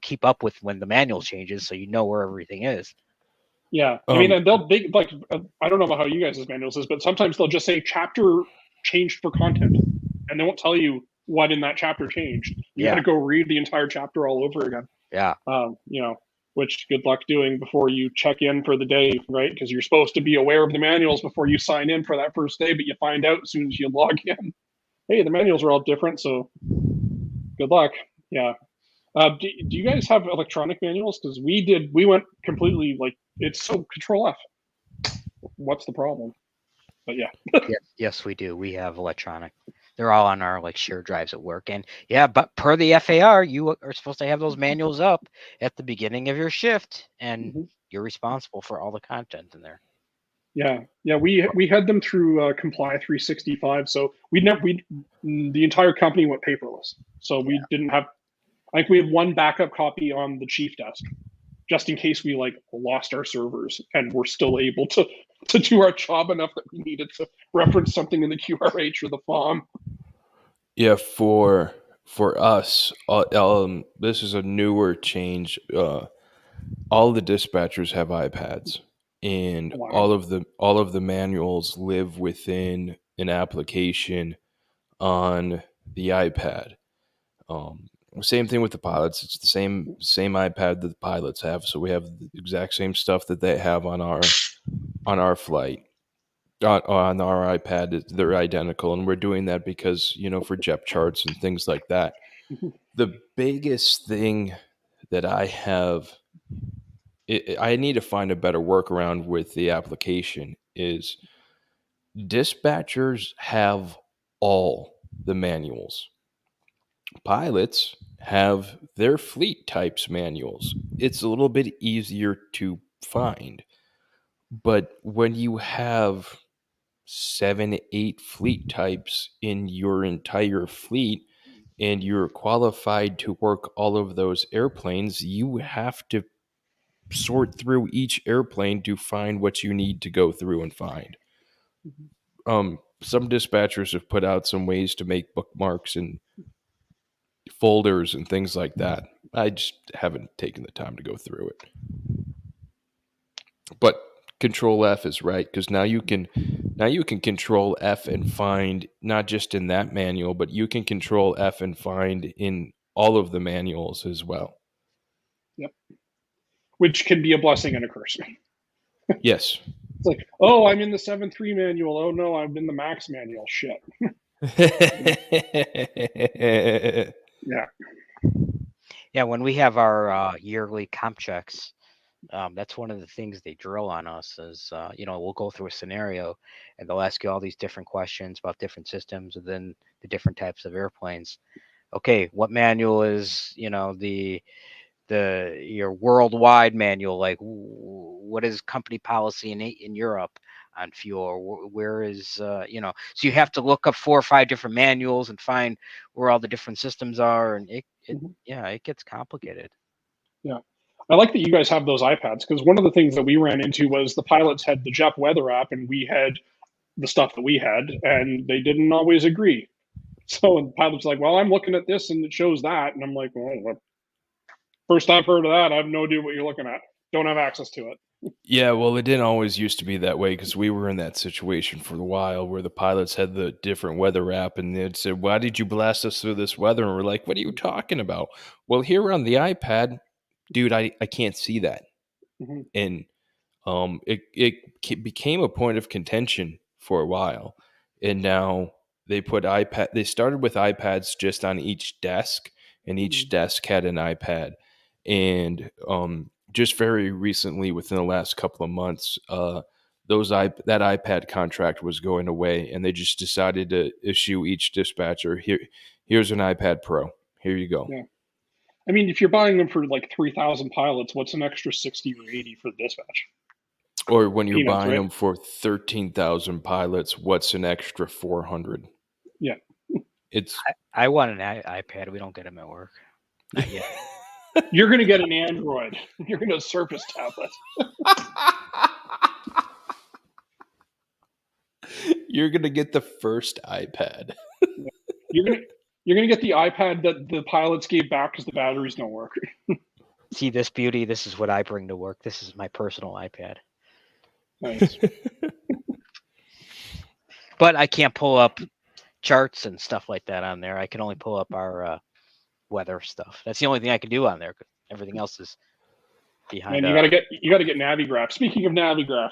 Keep up with when the manual changes so you know where everything is. Yeah, I mean, and I don't know about how you guys' manuals is, but sometimes they'll just say chapter changed for content, and they won't tell you what in that chapter changed. You got to go read the entire chapter all over again. Yeah. Which good luck doing before you check in for the day, right? Because you're supposed to be aware of the manuals before you sign in for that first day, but you find out as soon as you log in, hey, the manuals are all different, so good luck. Yeah. Do you guys have electronic manuals? Because we went completely it's so Control F. What's the problem? But yeah. Yes, we do. We have electronic. They're all on our shared drives at work. And yeah, but per the FAR, you are supposed to have those manuals up at the beginning of your shift, and you're responsible for all the content in there. Yeah. We had them through Comply 365. So the entire company went paperless. So we didn't have. I think we had one backup copy on the chief desk, just in case we lost our servers and we're still able to do our job enough that we needed to reference something in the QRH or the FOM. Yeah, for us, this is a newer change. All the dispatchers have iPads, and all of the manuals live within an application on the iPad. Same thing with the pilots. It's the same iPad that the pilots have. So we have the exact same stuff that they have on our flight. On our iPad, they're identical, and we're doing that because for JEP charts and things like that. The biggest thing that I have, I need to find a better workaround with the application is dispatchers have all the manuals. Pilots have their fleet types manuals. It's a little bit easier to find. But when you have 7, 8 fleet types in your entire fleet and you're qualified to work all of those airplanes, you have to sort through each airplane to find what you need to go through and find. Some dispatchers have put out some ways to make bookmarks and folders and things like that. I just haven't taken the time to go through it. But Control F is right, because now you can Control F and find not just in that manual, but you can Control F and find in all of the manuals as well. Yep. Which can be a blessing and a curse. Yes. It's oh, I'm in the 7.3 manual. Oh no, I'm in the MAX manual. Shit. Yeah. Yeah, when we have our yearly comp checks, That's one of the things they drill on us is, we'll go through a scenario and they'll ask you all these different questions about different systems and then the different types of airplanes. Okay, what manual is, your worldwide manual, like what is company policy in Europe on fuel, or where is so you have to look up 4 or 5 different manuals and find where all the different systems are, and it gets complicated. Yeah. I like that you guys have those iPads, because one of the things that we ran into was the pilots had the JEP weather app and we had the stuff that we had, and they didn't always agree. So the pilot's like, well, I'm looking at this and it shows that. And I'm like, well, first I've heard of that. I have no idea what you're looking at. Don't have access to it. Yeah, well, it didn't always used to be that way because we were in that situation for a while where the pilots had the different weather app and they'd said, "Why did you blast us through this weather?" And we're like, "What are you talking about?" Well, here on the iPad, dude, I can't see that. Mm-hmm. And it became a point of contention for a while, and now they put iPad. They started with iPads just on each desk, and each desk had an iPad. And just very recently, within the last couple of months, that iPad contract was going away, and they just decided to issue each dispatcher here's an iPad Pro. Here you go. Yeah. I mean, if you're buying them for like 3,000 pilots, what's an extra 60 or 80 for the dispatch? Or when you're Peanuts, buying right? them for 13,000 pilots, what's an extra 400? Yeah. It's I want an iPad. We don't get them at work. Not yet. You're going to get an Android. You're going to Surface tablet. You're going to get the first iPad. You're going to get the iPad that the pilots gave back because the batteries don't work. See this beauty? This is what I bring to work. This is my personal iPad. Nice. But I can't pull up charts and stuff like that on there. I can only pull up our weather stuff. That's the only thing I can do on there. Everything else is behind. And you got to get Navigraph. Speaking of Navigraph,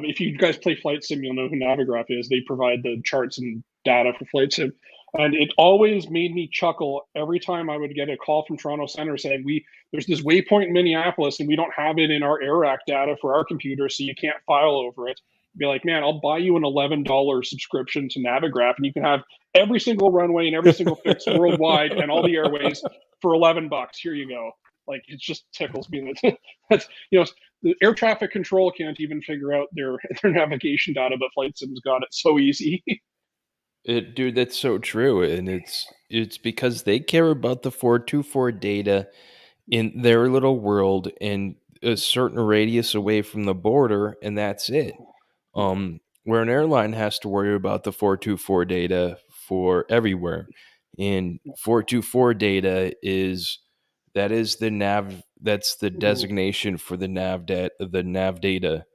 if you guys play Flight Sim, you'll know who Navigraph is. They provide the charts and data for Flight Sim, and it always made me chuckle every time I would get a call from Toronto Center saying, there's this waypoint in Minneapolis and we don't have it in our AIRAC data for our computer, so you can't file over it. Be like, man, I'll buy you an $11 subscription to Navigraph, and you can have every single runway and every single fix worldwide and all the airways for $11. Here you go. Like, it just tickles me that that's the air traffic control can't even figure out their navigation data, but Flight Sim's got it so easy. Dude, that's so true, and it's because they care about the 424 data in their little world and a certain radius away from the border, and that's it. Where an airline has to worry about the 424 data for everywhere, and 424 data that's the designation for the nav data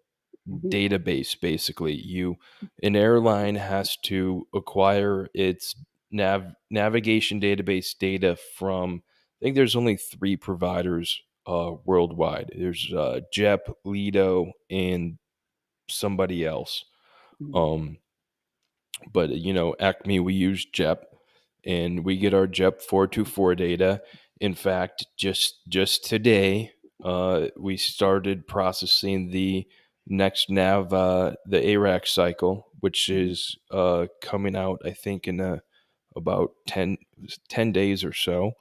database. Basically, an airline has to acquire its navigation database data from, I think there's only 3 providers worldwide. There's JEP, Lido, and somebody else. But Acme, we use JEP, and we get our JEP 424 data. In fact, just today, we started processing the next nav, the AIRAC cycle, which is coming out, I think, in about 10 days or so.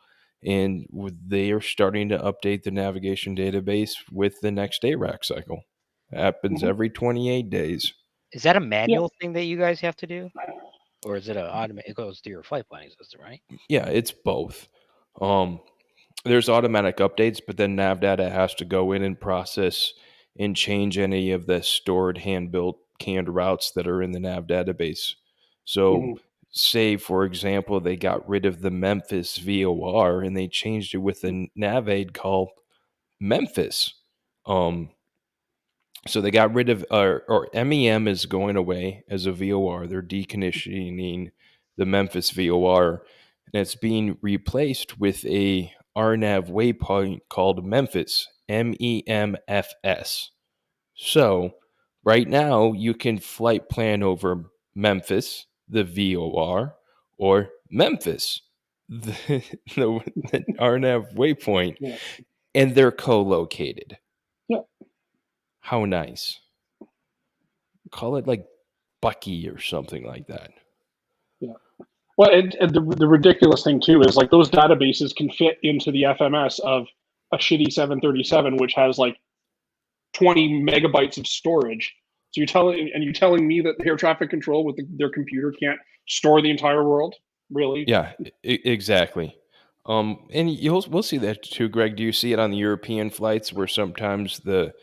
And they are starting to update the navigation database with the next AIRAC cycle. It happens every 28 days. Is that a manual thing that you guys have to do? Or is it it goes to your flight planning system, right? Yeah, it's both. There's automatic updates, but then nav data has to go in and process and change any of the stored hand-built canned routes that are in the nav database. So say, for example, they got rid of the Memphis VOR and they changed it with a nav aid called Memphis. So they got rid of, or MEM is going away as a VOR. They're decommissioning the Memphis VOR, and it's being replaced with a RNAV waypoint called Memphis, MEMFS. So right now you can flight plan over Memphis, the VOR, or Memphis, the RNAV waypoint, and they're co-located. Yeah. How nice. Call it like Bucky or something like that. Yeah. Well, and the ridiculous thing too is like those databases can fit into the FMS of a shitty 737, which has like 20 megabytes of storage. So you're telling me that air traffic control with their computer can't store the entire world? Really? Yeah, exactly. And we'll see that too, Greg. Do you see it on the European flights where sometimes the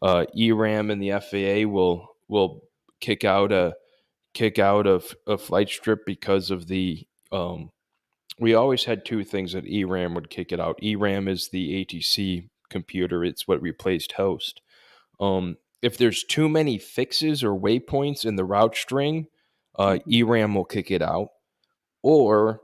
ERAM and the FAA will kick out a flight strip because of the we always had two things that ERAM would kick it out. ERAM is the ATC computer; it's what replaced Host. If there's too many fixes or waypoints in the route string, ERAM will kick it out. Or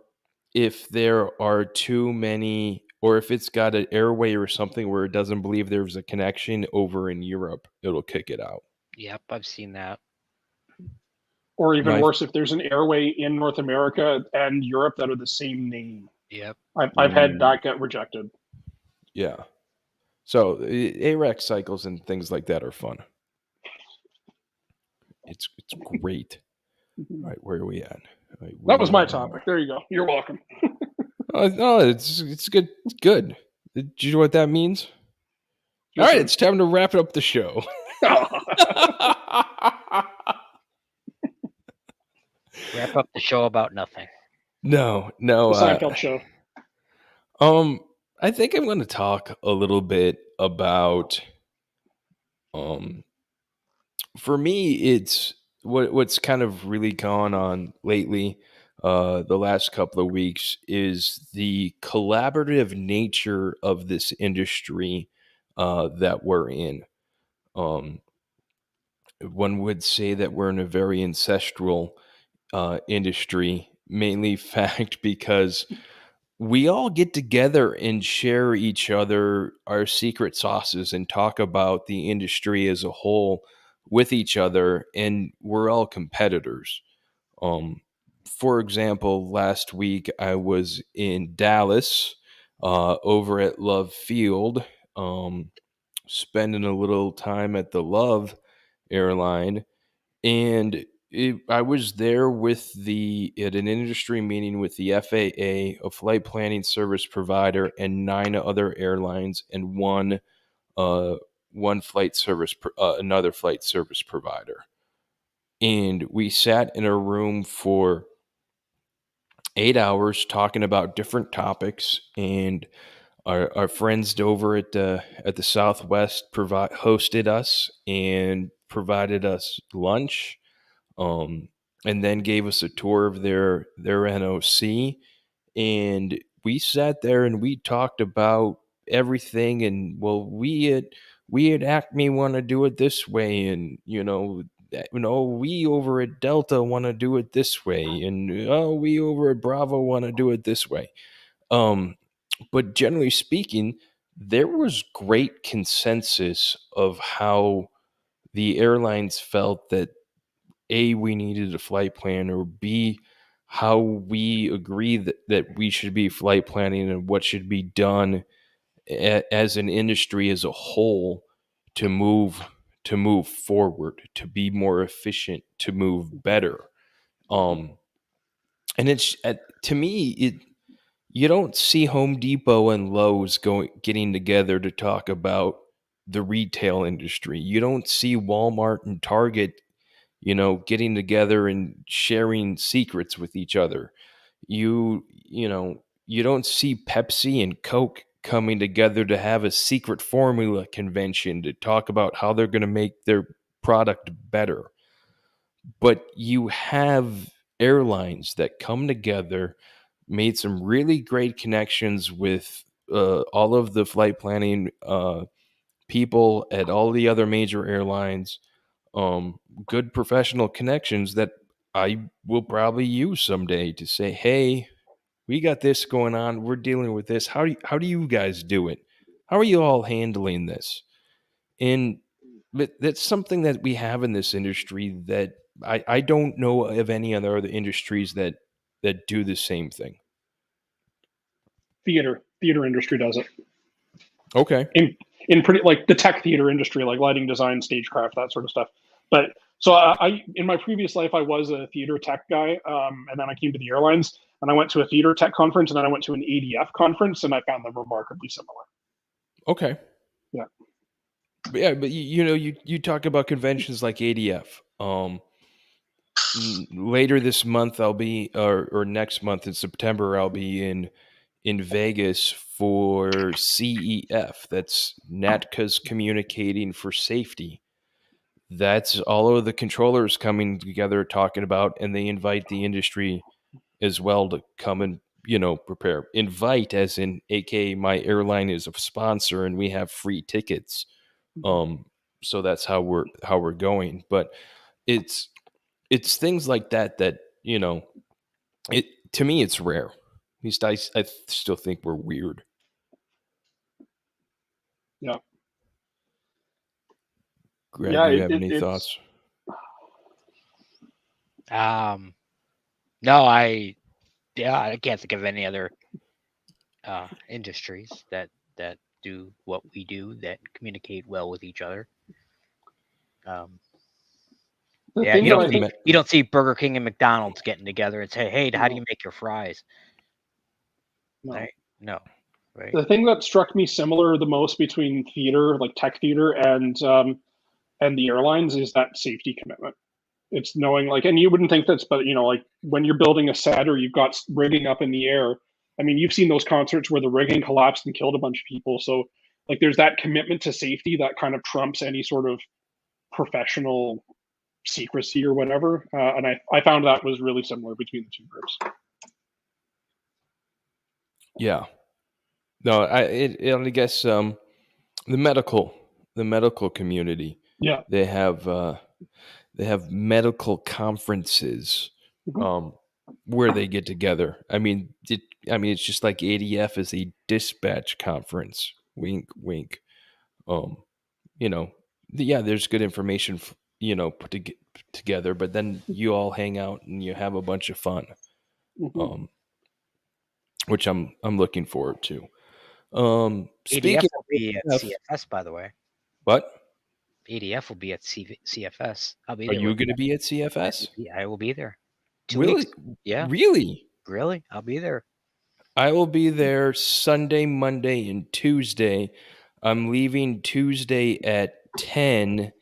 if there are too many, or if it's got an airway or something where it doesn't believe there's a connection over in Europe, it'll kick it out. Yep, I've seen that. Or even Nice. worse, if there's an airway in North America and Europe that are the same name. Yep. I've had that get rejected. Yeah. So ARAC cycles and things like that are fun. It's great. All right, where are we at? Right, That was my topic. There you go. You're welcome. No, it's good. It's good. Do you know what that means? All right, it's time to wrap up the show. Wrap up the show about nothing. No. The Seinfeld show. I think I'm going to talk a little bit about, for me, it's what's kind of really gone on lately, the last couple of weeks, is the collaborative nature of this industry that we're in. One would say that we're in a very ancestral industry, mainly fact because we all get together and share each other our secret sauces and talk about the industry as a whole with each other, and we're all competitors. For example, last week I was in Dallas over at Love Field, spending a little time at the Love airline, and I was there at an industry meeting with the FAA, a flight planning service provider, and 9 other airlines, and another flight service provider. And we sat in a room for 8 hours talking about different topics, and our friends over at the Southwest hosted us and provided us lunch, and then gave us a tour of their NOC, and we sat there and we talked about everything. And well, we at Acme want to do it this way, and we over at Delta want to do it this way, and we over at Bravo want to do it this way. But generally speaking, there was great consensus of how the airlines felt that A, we needed a flight plan, or B, how we agree that we should be flight planning and what should be done as an industry as a whole to move forward, to be more efficient, to move better. And it's to me, you don't see Home Depot and Lowe's getting together to talk about the retail industry. You don't see Walmart and Target, getting together and sharing secrets with each other. You don't see Pepsi and Coke coming together to have a secret formula convention to talk about how they're going to make their product better. But you have airlines that come together, made some really great connections with all of the flight planning people at all the other major airlines, good professional connections that I will probably use someday to say, hey, we got this going on. We're dealing with this. How do you guys do it? How are you all handling this? And that's something that we have in this industry that I don't know of any other industries that do the same thing. Theater industry does it. Okay. in pretty like the tech theater industry, like lighting design, stagecraft, that sort of stuff. But so I in my previous life, I was a theater tech guy, and then I came to the airlines, and I went to a theater tech conference, and then I went to an ADF conference, and I found them remarkably similar. Okay. Yeah. But yeah, but you talk about conventions like ADF. Later this month I'll be, or next month in September I'll be in Vegas for CEF. That's NATCA's Communicating for Safety. That's all of the controllers coming together talking about, and they invite the industry as well to come and prepare. Invite as in, aka my airline is a sponsor and we have free tickets. So that's how we're going. But it's things like that it to me it's rare. At least I still think we're weird. Yeah. Greg, Yeah, do you have any thoughts? No, I can't think of any other industries that do what we do, that communicate well with each other. Yeah, you don't see Burger King and McDonald's getting together and say, "Hey, how do you make your fries?" No. Right? No. Right. The thing that struck me similar the most between theater, like tech theater, and the airlines is that safety commitment. It's knowing, like, and you wouldn't think that's, but like when you're building a set or you've got rigging up in the air. I mean, you've seen those concerts where the rigging collapsed and killed a bunch of people. So, like, there's that commitment to safety that kind of trumps any sort of professional secrecy or whatever. And I found that was really similar between the two groups. Yeah. No, I guess the medical community. Yeah. They have medical conferences where they get together. I mean, it's just like ADF is a dispatch conference. Wink, wink. There's good information, put together, but then you all hang out and you have a bunch of fun, which I'm looking forward to. Speaking ADF will be at CFS, by the way. What? ADF will be at CFS. I'll be there. Are you going to be at CFS? I will be there. 2 really? weeks. Yeah. Really? Really? I'll be there. I will be there Sunday, Monday, and Tuesday. I'm leaving Tuesday at 10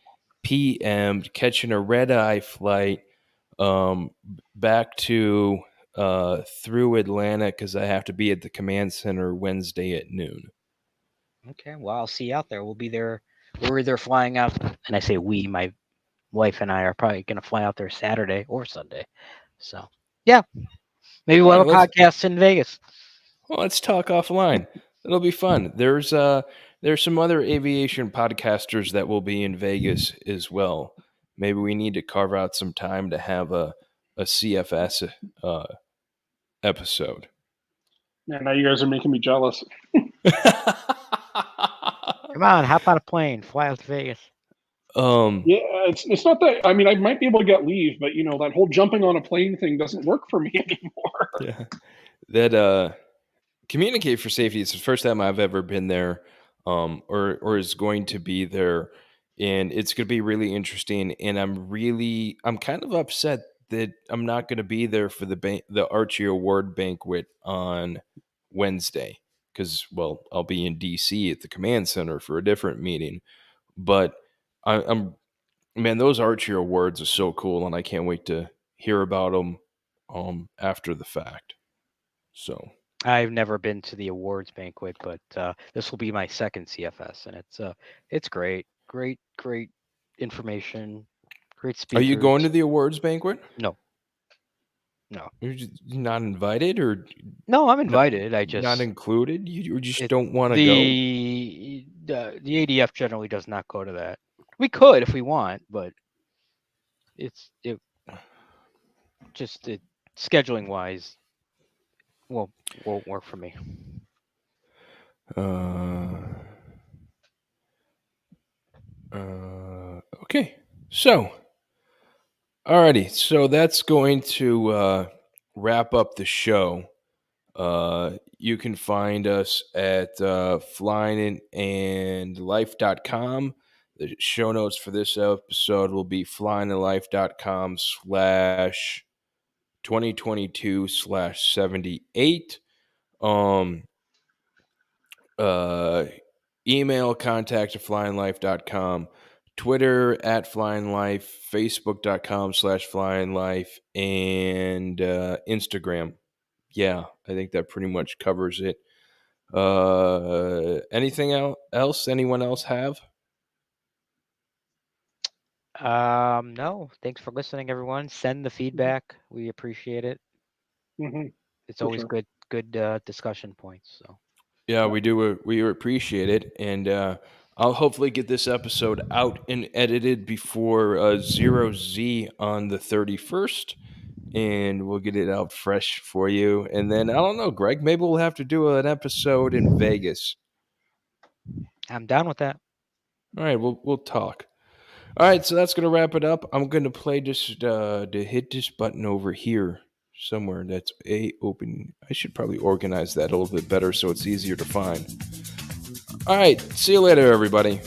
p.m. catching a red-eye flight back to through Atlanta because I have to be at the command center Wednesday at noon. Okay, well, I'll see you out there. We'll be there. We're either flying out, and I say we, my wife and I are probably going to fly out there Saturday or Sunday. So, yeah, maybe we'll have a podcast in Vegas. Well, let's talk offline. It'll be fun. There's some other aviation podcasters that will be in Vegas as well. Maybe we need to carve out some time to have a CFS episode. Yeah, now you guys are making me jealous. Come on, hop on a plane, fly out to Vegas. Yeah, it's not that. I mean, I might be able to get leave, but that whole jumping on a plane thing doesn't work for me anymore. Yeah, that Communicate for Safety is the first time I've ever been there, or is going to be there, and it's going to be really interesting. And I'm kind of upset that I'm not going to be there for the Archie Award banquet on Wednesday because, well, I'll be in DC at the command center for a different meeting. But man, those Archie Awards are so cool, and I can't wait to hear about them after the fact. So I've never been to the awards banquet, but this will be my second CFS, and it's great information, great speakers. Are you going to the awards banquet? No. You're not invited, or no? I'm invited. I just not included. You just don't want to go. The ADF generally does not go to that. We could if we want, but it scheduling wise won't work for me. Okay. So, alrighty. So that's going to wrap up the show. you can find us at flyingandlife.com. The show notes for this episode will be flyingandlife.com/2022/78. Email contact at flyingandlife.com, Twitter at flyingandlife, facebook.com/flyingandlife, and Instagram. Yeah, I think that pretty much covers it. Anything else? Anyone else have? No, thanks for listening, everyone. Send the feedback. We appreciate it. Mm-hmm. It's For always sure. good discussion points. So Yeah, we do. We appreciate it, and I'll hopefully get this episode out and edited before 0Z on the 31st, and we'll get it out fresh for you. And then I don't know, Greg. Maybe we'll have to do an episode in Vegas. I'm down with that. All right, we'll talk. All right, so that's gonna wrap it up. I'm gonna play just to hit this button over here somewhere. That's a open. I should probably organize that a little bit better so it's easier to find. All right, see you later, everybody.